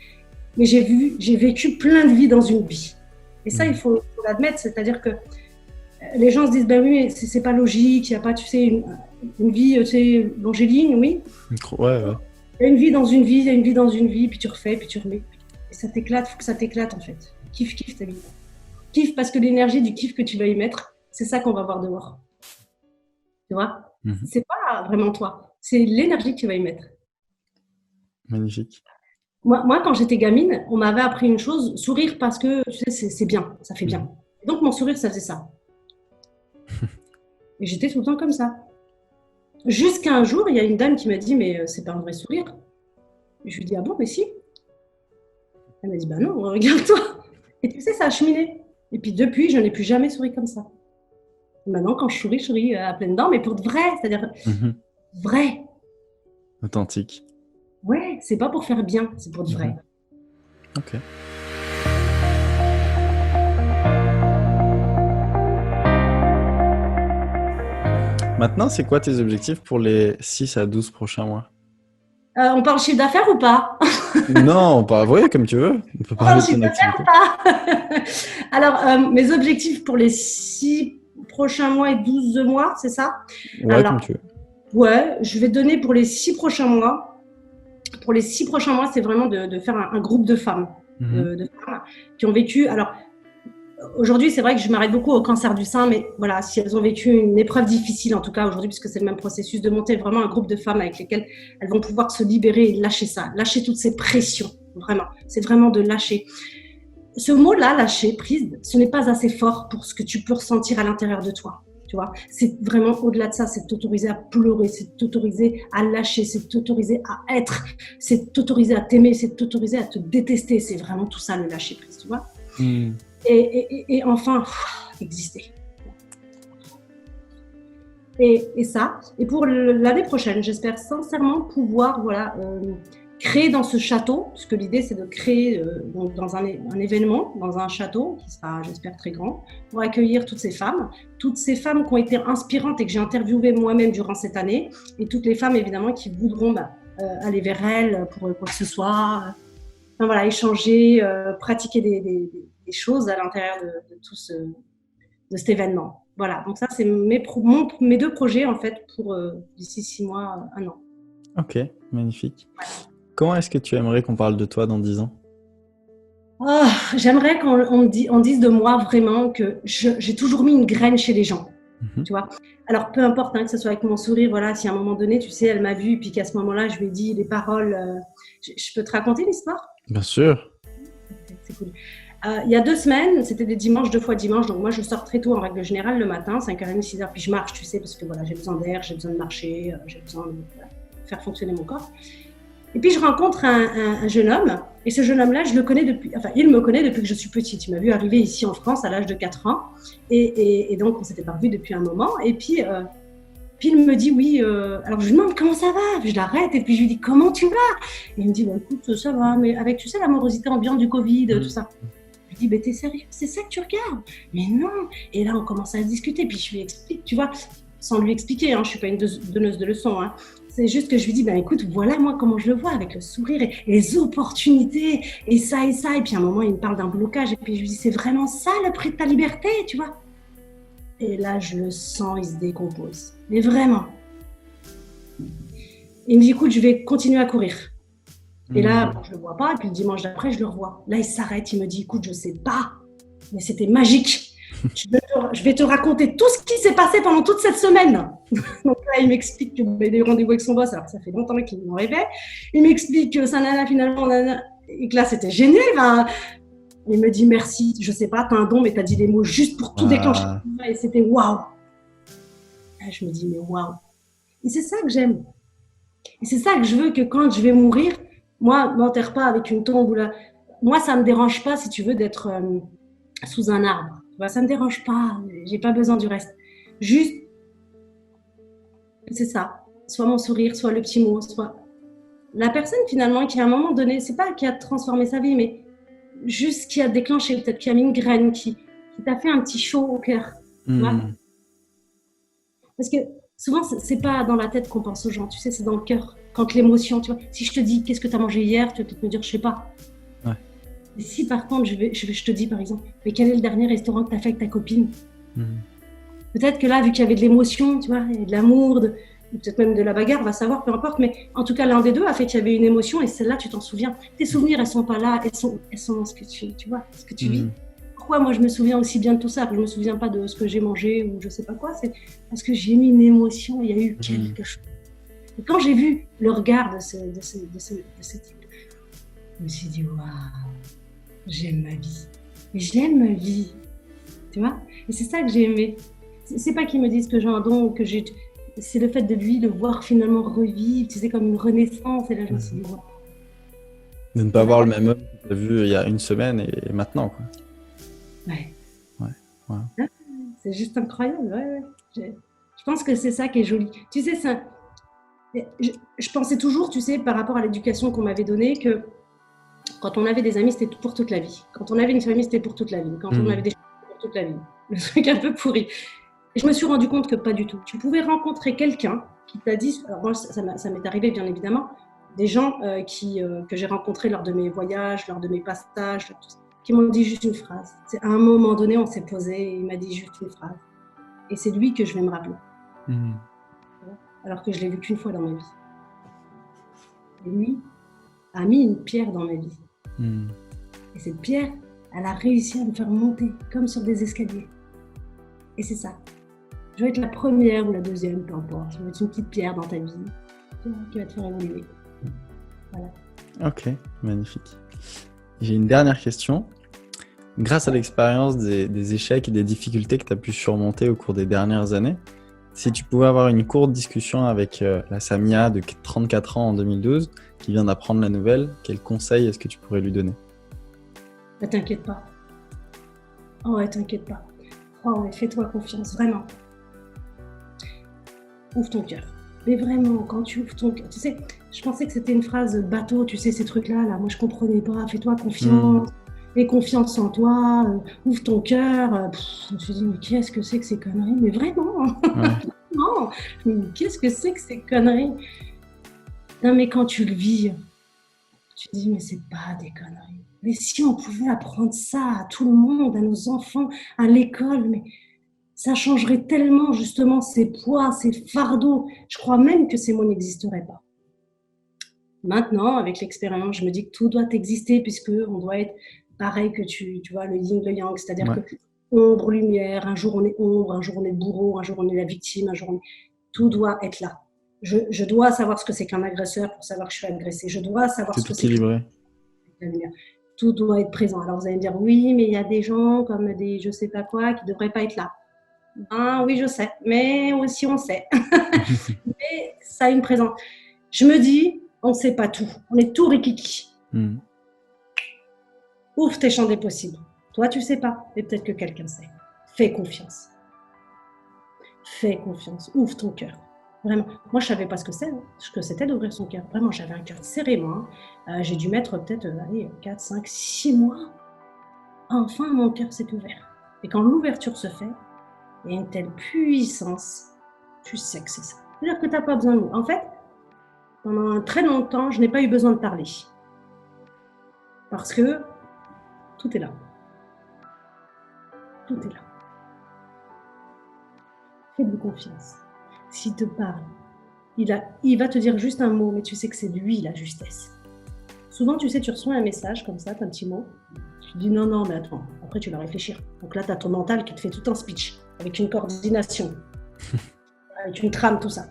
Mais j'ai vécu plein de vies dans une vie. Et ça, il faut l'admettre, c'est-à-dire que les gens se disent, ben oui, mais c'est pas logique, il n'y a pas, tu sais, une vie, tu sais, longéline, oui.
Ouais.
Il y a une vie dans une vie, il y a une vie dans une vie, puis tu refais, puis tu remets. Et ça t'éclate, il faut que ça t'éclate en fait. Kiffe ta vie. Kiffe parce que l'énergie du kiff que tu vas y mettre, c'est ça qu'on va voir dehors. Tu vois? C'est pas vraiment toi, c'est l'énergie que tu vas y mettre.
Magnifique.
Moi, quand j'étais gamine, on m'avait appris une chose, sourire parce que, tu sais, c'est bien, ça fait bien. Et donc, mon sourire, ça faisait ça. Et j'étais tout le temps comme ça. Jusqu'à un jour, il y a une dame qui m'a dit, mais c'est pas un vrai sourire. Et je lui ai dit, ah bon, mais si. Elle m'a dit, bah non, regarde-toi. Et tu sais, ça a cheminé. Et puis depuis, je n'ai plus jamais souri comme ça. Et maintenant, quand je souris à pleines dents, mais pour de vrai, c'est-à-dire vrai.
Authentique.
Ouais, c'est pas pour faire bien, c'est pour de vrai.
Ok. Maintenant, c'est quoi tes objectifs pour les 6 à 12 prochains mois?
On parle chiffre d'affaires ou pas?
Non, on peut avouer comme tu veux. On peut parler de ton activité.
Alors, mes objectifs pour les 6 prochains mois et 12 mois, c'est ça?
Ouais, alors, comme tu veux.
Ouais, je vais donner pour les 6 prochains mois. Pour les 6 prochains mois, c'est vraiment de faire un groupe de femmes, de femmes qui ont vécu. Alors, aujourd'hui, c'est vrai que je m'arrête beaucoup au cancer du sein, mais voilà, si elles ont vécu une épreuve difficile, en tout cas aujourd'hui, puisque c'est le même processus, de monter vraiment un groupe de femmes avec lesquelles elles vont pouvoir se libérer et lâcher ça, lâcher toutes ces pressions, vraiment. C'est vraiment de lâcher. Ce mot-là, lâcher, prise, ce n'est pas assez fort pour ce que tu peux ressentir à l'intérieur de toi. Tu vois, c'est vraiment au-delà de ça, c'est t'autoriser à pleurer, c'est t'autoriser à lâcher, c'est t'autoriser à être, c'est t'autoriser à t'aimer, c'est t'autoriser à te détester. C'est vraiment tout ça, le lâcher prise, tu vois. Et enfin, exister. Et ça, et pour l'année prochaine, j'espère sincèrement pouvoir créer dans ce château, parce que l'idée c'est de créer dans un événement, dans un château qui sera, j'espère, très grand, pour accueillir toutes ces femmes qui ont été inspirantes et que j'ai interviewées moi-même durant cette année, et toutes les femmes évidemment qui voudront aller vers elles pour quoi que ce soit, échanger, pratiquer des choses à l'intérieur de cet événement. Voilà, donc ça c'est mes 2 projets en fait pour d'ici 6 mois, 1 an.
Ok, magnifique. Ouais. Comment est-ce que tu aimerais qu'on parle de toi dans 10 ans?
J'aimerais qu'on dise de moi vraiment que j'ai toujours mis une graine chez les gens. Tu vois. Alors, peu importe que ce soit avec mon sourire, voilà, si à un moment donné, tu sais, elle m'a vue, puis qu'à ce moment-là, je lui ai dit des paroles. Je peux te raconter l'histoire?
Bien sûr.
C'est cool. Il y a 2 semaines, c'était des dimanches, 2 fois dimanche, donc moi je sors très tôt en règle générale le matin, 5h30, 6h, puis je marche, tu sais, parce que voilà, j'ai besoin d'air, j'ai besoin de marcher, j'ai besoin de faire fonctionner mon corps. Et puis je rencontre un jeune homme, et ce jeune homme-là, il me connaît depuis que je suis petite. Il m'a vu arriver ici en France à l'âge de 4 ans, et donc on s'était pas revus depuis un moment, et puis il me dit oui, alors je lui demande comment ça va, je l'arrête, et puis je lui dis comment tu vas? Et il me dit bah, écoute, ça va, mais avec, tu sais, la morosité ambiante du Covid, tout ça. Je lui dis, mais t'es sérieux? C'est ça que tu regardes? Mais non! Et là, on commence à discuter, puis je lui explique, tu vois, sans lui expliquer, je suis pas une donneuse de leçons, c'est juste que je lui dis, ben écoute, voilà moi comment je le vois, avec le sourire et les opportunités, et ça, et puis à un moment, il me parle d'un blocage, et puis je lui dis, c'est vraiment ça le prix de ta liberté, tu vois? Et là, je le sens, il se décompose. Mais vraiment. Il me dit, écoute, je vais continuer à courir. Et là, je ne le vois pas. Et puis le dimanche d'après, je le revois. Là, il s'arrête. Il me dit, écoute, je ne sais pas, mais c'était magique. Je vais te raconter tout ce qui s'est passé pendant toute cette semaine. Donc là, il m'explique qu'il a des rendez-vous avec son boss, alors que ça fait longtemps qu'il m'en rêvait. Il m'explique que ça nana, finalement, nana, et que là, c'était génial. Ben, il me dit merci, je sais pas, t'as un don, mais t'as dit les mots juste pour tout déclencher. Et c'était waouh. Je me dis, mais waouh. Et c'est ça que j'aime. Et c'est ça que je veux que quand je vais mourir, moi, m'enterre pas avec une tombe ou là. Moi, ça me dérange pas, si tu veux, d'être sous un arbre. Ça me dérange pas. J'ai pas besoin du reste. Juste, c'est ça. Soit mon sourire, soit le petit mot, soit la personne finalement qui à un moment donné, c'est pas qui a transformé sa vie, mais juste qui a déclenché, peut-être qui a mis une graine, qui t'a fait un petit chaud au cœur. Parce que souvent, c'est pas dans la tête qu'on pense aux gens, tu sais, c'est dans le cœur. Quand l'émotion, tu vois, si je te dis qu'est-ce que tu as mangé hier, tu vas peut-être me dire je sais pas.
Ouais.
Et si par contre, je te dis par exemple, mais quel est le dernier restaurant que tu as fait avec ta copine? Peut-être que là, vu qu'il y avait de l'émotion, tu vois, et de l'amour, peut-être même de la bagarre, on va savoir, peu importe, mais en tout cas, l'un des deux a fait qu'il y avait une émotion et celle-là, tu t'en souviens. Tes souvenirs, elles sont pas là, elles sont dans ce que tu vois, ce que tu vis. Pourquoi moi je me souviens aussi bien de tout ça, que je me souviens pas de ce que j'ai mangé ou je sais pas quoi, c'est parce que j'ai mis une émotion, il y a eu quelque chose. Et quand j'ai vu le regard de ce type, je me suis dit waouh, j'aime ma vie. Mais j'aime ma vie, tu vois. Et c'est ça que j'ai aimé. C'est pas qu'ils me disent que j'ai un don ou que j'ai. C'est le fait de lui, de voir finalement revivre, tu sais, comme une renaissance. Et là, je me suis dit waouh.
De ne pas voir le même homme que tu as vu il y a une semaine et maintenant, quoi.
Ouais.
Ouais.
Ah, c'est juste incroyable. Ouais. Je pense que c'est ça qui est joli. Tu sais, je pensais toujours, tu sais, par rapport à l'éducation qu'on m'avait donnée, que quand on avait des amis, c'était pour toute la vie. Quand on avait une famille, c'était pour toute la vie. Quand on avait des choses, c'était pour toute la vie. Le truc un peu pourri. Et je me suis rendu compte que pas du tout. Tu pouvais rencontrer quelqu'un qui t'a dit, alors moi, ça m'est arrivé bien évidemment, des gens que j'ai rencontrés lors de mes voyages, lors de mes passages, tout ça, qui m'ont dit juste une phrase. À un moment donné, on s'est posé et il m'a dit juste une phrase. Et c'est lui que je vais me rappeler. Alors que je l'ai vu qu'une fois dans ma vie. Et lui a mis une pierre dans ma vie. Et cette pierre, elle a réussi à me faire monter comme sur des escaliers. Et c'est ça. Je vais être la première ou la deuxième, peu importe. Je vais être une petite pierre dans ta vie qui va te faire évoluer. Voilà.
Ok, magnifique. J'ai une dernière question. Grâce à l'expérience des échecs et des difficultés que tu as pu surmonter au cours des dernières années, si tu pouvais avoir une courte discussion avec la Samia de 34 ans en 2012, qui vient d'apprendre la nouvelle, quel conseil est-ce que tu pourrais lui donner?
Bah, t'inquiète pas. Oh ouais, t'inquiète pas. Oh ouais, fais-toi confiance, vraiment. Ouvre ton cœur. Mais vraiment, quand tu ouvres ton cœur, tu sais, je pensais que c'était une phrase bateau, tu sais, ces trucs-là, là, moi je comprenais pas, fais-toi confiance, aie confiance en toi, ouvre ton cœur. Je me suis dit, mais qu'est-ce que c'est que ces conneries? Mais vraiment, non, mais qu'est-ce que c'est que ces conneries? Non, mais quand tu le vis, tu te dis, mais c'est pas des conneries. Mais si on pouvait apprendre ça à tout le monde, à nos enfants, à l'école, mais ça changerait tellement justement ces poids, ces fardeaux. Je crois même que ces mots n'existeraient pas. Maintenant, avec l'expérience, je me dis que tout doit exister puisqu'on doit être pareil que tu vois, le yin, le yang, c'est-à-dire que ombre, lumière, un jour on est ombre, un jour on est bourreau, un jour on est la victime, un jour on est... Tout doit être là. Je dois savoir ce que c'est qu'un agresseur pour savoir que je suis agressée. Je dois savoir ce que c'est que la lumière. Tout doit être présent. Alors vous allez me dire, oui, mais il y a des gens comme des je sais pas quoi qui ne devraient pas être là. Ben, oui, je sais, mais aussi on sait. Mais ça a une présence. Je me dis, on ne sait pas tout. On est tout rikiki. Ouvre tes champs des possibles. Toi, tu ne sais pas, mais peut-être que quelqu'un sait. Fais confiance. Fais confiance. Ouvre ton cœur. Vraiment. Moi, je ne savais pas ce que c'était d'ouvrir son cœur. Vraiment, j'avais un cœur serré, moi. J'ai dû mettre peut-être 4, 5, 6 mois. Enfin, mon cœur s'est ouvert. Et quand l'ouverture se fait, il y a une telle puissance, tu sais que c'est ça. C'est-à-dire que tu n'as pas besoin de mots. En fait, pendant un très longtemps, je n'ai pas eu besoin de parler. Parce que tout est là. Tout est là. Fais-lui confiance. S'il te parle, il va te dire juste un mot, mais tu sais que c'est lui la justesse. Souvent, tu sais, tu reçois un message comme ça, un petit mot. Tu dis non, non, mais attends, après tu vas réfléchir. Donc là, tu as ton mental qui te fait tout un speech avec une coordination, avec une trame, tout ça.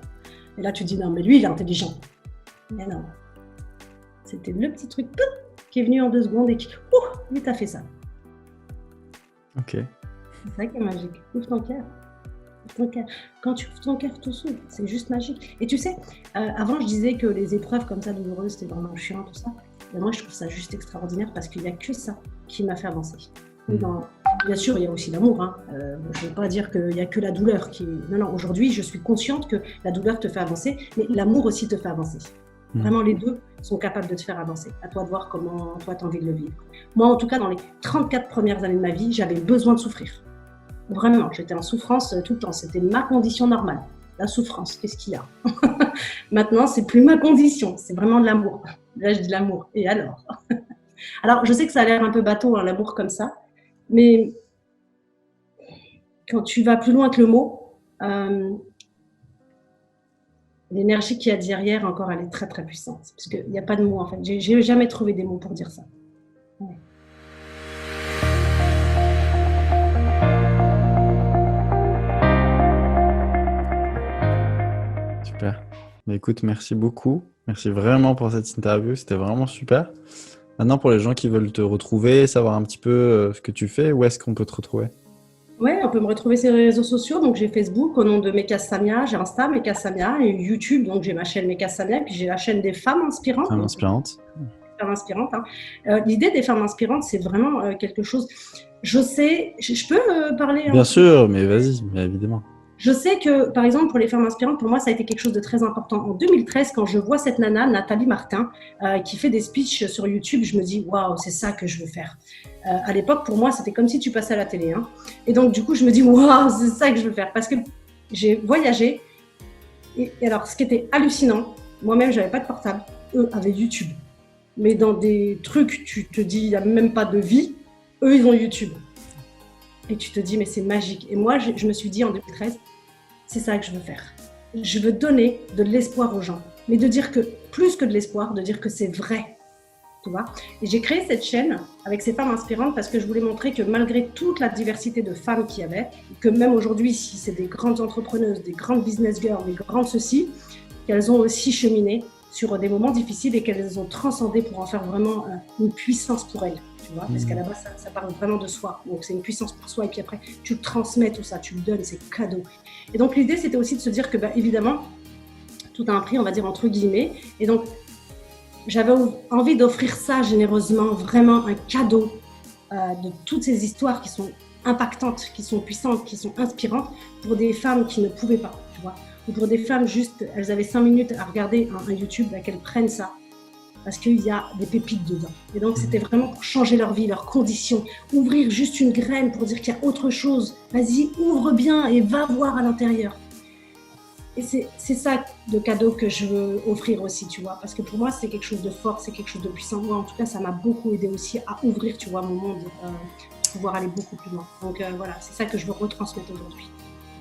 Et là, tu dis non, mais lui, il est intelligent. Mais non, c'était le petit truc qui est venu en 2 secondes et qui, lui, t'as fait ça.
Ok.
C'est ça qui est magique. Ouvre ton cœur. Quand tu ouvres ton cœur, tout s'ouvre. C'est juste magique. Et tu sais, avant, je disais que les épreuves comme ça douloureuses, c'était vraiment chiant, tout ça. Et moi, je trouve ça juste extraordinaire parce qu'il n'y a que ça qui m'a fait avancer. Bien sûr, il y a aussi l'amour. Hein. Je ne veux pas dire qu'il n'y a que la douleur qui. Non, aujourd'hui, je suis consciente que la douleur te fait avancer, mais l'amour aussi te fait avancer. Vraiment, les deux sont capables de te faire avancer. À toi de voir comment toi, tu as envie de le vivre. Moi, en tout cas, dans les 34 premières années de ma vie, j'avais besoin de souffrir. Vraiment, j'étais en souffrance tout le temps. C'était ma condition normale. La souffrance, qu'est-ce qu'il y a? Maintenant, c'est plus ma condition. C'est vraiment de l'amour. Là, je dis l'amour. Et alors? Alors, je sais que ça a l'air un peu bateau, hein, l'amour comme ça. Mais quand tu vas plus loin que le mot, l'énergie qu'il y a derrière, encore, elle est très, très puissante. Parce qu'il n'y a pas de mots, en fait. J'ai jamais trouvé des mots pour dire ça. Ouais.
Super. Mais écoute, merci beaucoup. Merci vraiment pour cette interview. C'était vraiment super. Maintenant, pour les gens qui veulent te retrouver, savoir un petit peu ce que tu fais, où est-ce qu'on peut te retrouver?
Ouais, on peut me retrouver sur les réseaux sociaux. Donc, j'ai Facebook au nom de Meka Samia, j'ai Insta Meka Samia et YouTube. Donc, j'ai ma chaîne Meka Samia, puis j'ai la chaîne des femmes inspirantes.
Femme inspirante.
Femmes inspirantes. Hein. L'idée des femmes inspirantes, c'est vraiment quelque chose. Je sais, je peux parler.
Bien sûr, mais vas-y, mais évidemment.
Je sais que, par exemple, pour les femmes inspirantes, pour moi, ça a été quelque chose de très important. En 2013, quand je vois cette nana, Nathalie Martin, qui fait des speeches sur YouTube, je me dis, waouh, c'est ça que je veux faire. À l'époque, pour moi, c'était comme si tu passais à la télé. Hein. Et donc, du coup, je me dis, waouh, c'est ça que je veux faire. Parce que j'ai voyagé. Et alors, ce qui était hallucinant, moi-même, je n'avais pas de portable. Eux avaient YouTube. Mais dans des trucs, tu te dis, il n'y a même pas de vie. Eux, ils ont YouTube. Et tu te dis, mais c'est magique. Et moi, je me suis dit en 2013, c'est ça que je veux faire. Je veux donner de l'espoir aux gens. Mais de dire que, plus que de l'espoir, de dire que c'est vrai. Tu vois ? Et j'ai créé cette chaîne avec ces femmes inspirantes parce que je voulais montrer que malgré toute la diversité de femmes qu'il y avait, que même aujourd'hui, si c'est des grandes entrepreneuses, des grandes business girls, des grandes ceci, qu'elles ont aussi cheminé sur des moments difficiles et qu'elles ont transcendé pour en faire vraiment une puissance pour elles. Tu vois, parce qu'à la base, ça parle vraiment de soi. Donc, c'est une puissance pour soi. Et puis après, tu le transmets, tout ça, tu le donnes, c'est cadeau. Et donc, l'idée, c'était aussi de se dire que, évidemment, tout a un prix, on va dire, entre guillemets. Et donc, j'avais envie d'offrir ça généreusement, vraiment un cadeau de toutes ces histoires qui sont impactantes, qui sont puissantes, qui sont inspirantes pour des femmes qui ne pouvaient pas, tu vois. Ou pour des femmes juste, elles avaient 5 minutes à regarder un YouTube, qu'elles prennent ça. Parce qu'il y a des pépites dedans. Et donc, c'était vraiment pour changer leur vie, leurs conditions, ouvrir juste une graine pour dire qu'il y a autre chose. Vas-y, ouvre bien et va voir à l'intérieur. Et c'est ça le cadeau que je veux offrir aussi, tu vois. Parce que pour moi, c'est quelque chose de fort, c'est quelque chose de puissant. Moi, en tout cas, ça m'a beaucoup aidé aussi à ouvrir, tu vois, mon monde, pour pouvoir aller beaucoup plus loin. Donc voilà, c'est ça que je veux retransmettre aujourd'hui.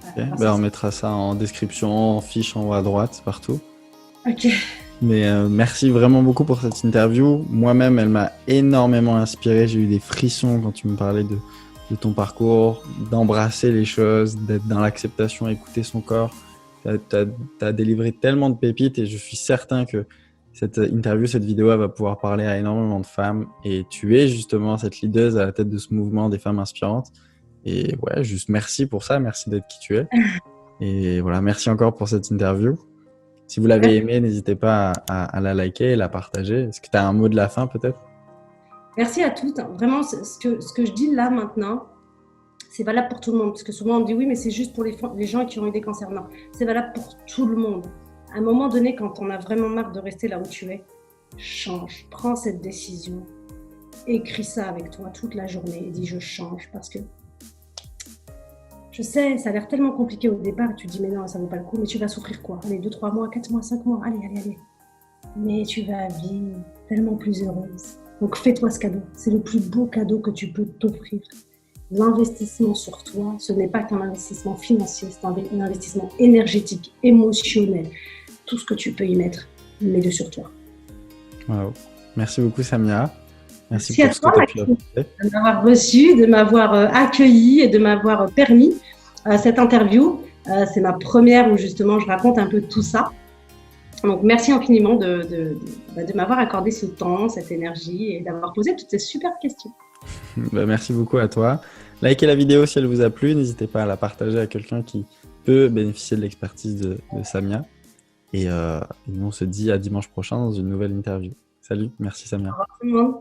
Okay. On mettra ça en description, en fiche en haut à droite, partout.
Ok.
Mais merci vraiment beaucoup pour cette interview. Moi-même, elle m'a énormément inspiré. J'ai eu des frissons quand tu me parlais de ton parcours, d'embrasser les choses, d'être dans l'acceptation, écouter son corps. T'as délivré tellement de pépites et je suis certain que cette interview, cette vidéo, elle va pouvoir parler à énormément de femmes. Et tu es justement cette leaduse à la tête de ce mouvement des femmes inspirantes. Et ouais, juste merci pour ça. Merci d'être qui tu es. Et voilà, merci encore pour cette interview. Si vous l'avez aimé, n'hésitez pas à la liker et la partager. Est-ce que tu as un mot de la fin peut-être?
Merci à toutes. Vraiment, ce que je dis là maintenant, c'est valable pour tout le monde. Parce que souvent on me dit oui, mais c'est juste pour les gens qui ont eu des cancers. Non, c'est valable pour tout le monde. À un moment donné, quand on a vraiment marre de rester là où tu es, change. Prends cette décision. Écris ça avec toi toute la journée et dis je change parce que je sais, ça a l'air tellement compliqué au départ, tu te dis mais non, ça vaut pas le coup, mais tu vas souffrir quoi? Allez, 2, 3 mois, 4 mois, 5 mois, allez. Mais tu vas vivre tellement plus heureuse. Donc fais-toi ce cadeau, c'est le plus beau cadeau que tu peux t'offrir. L'investissement sur toi, ce n'est pas qu'un investissement financier, c'est un investissement énergétique, émotionnel. Tout ce que tu peux y mettre, mets-le sur toi.
Wow. Merci beaucoup Samia. Merci
Merci à
pour ce que
toi,
tu as pu
Maxime,
apporter.
de m'avoir reçu, de m'avoir accueilli et de m'avoir permis cette interview. C'est ma première où justement je raconte un peu tout ça. Donc merci infiniment de m'avoir accordé ce temps, cette énergie et d'avoir posé toutes ces super questions.
Bah, merci beaucoup à toi. Likez la vidéo si elle vous a plu. N'hésitez pas à la partager à quelqu'un qui peut bénéficier de l'expertise de Samia. Et nous, on se dit à dimanche prochain dans une nouvelle interview. Salut, merci Samia.
Au revoir tout le monde.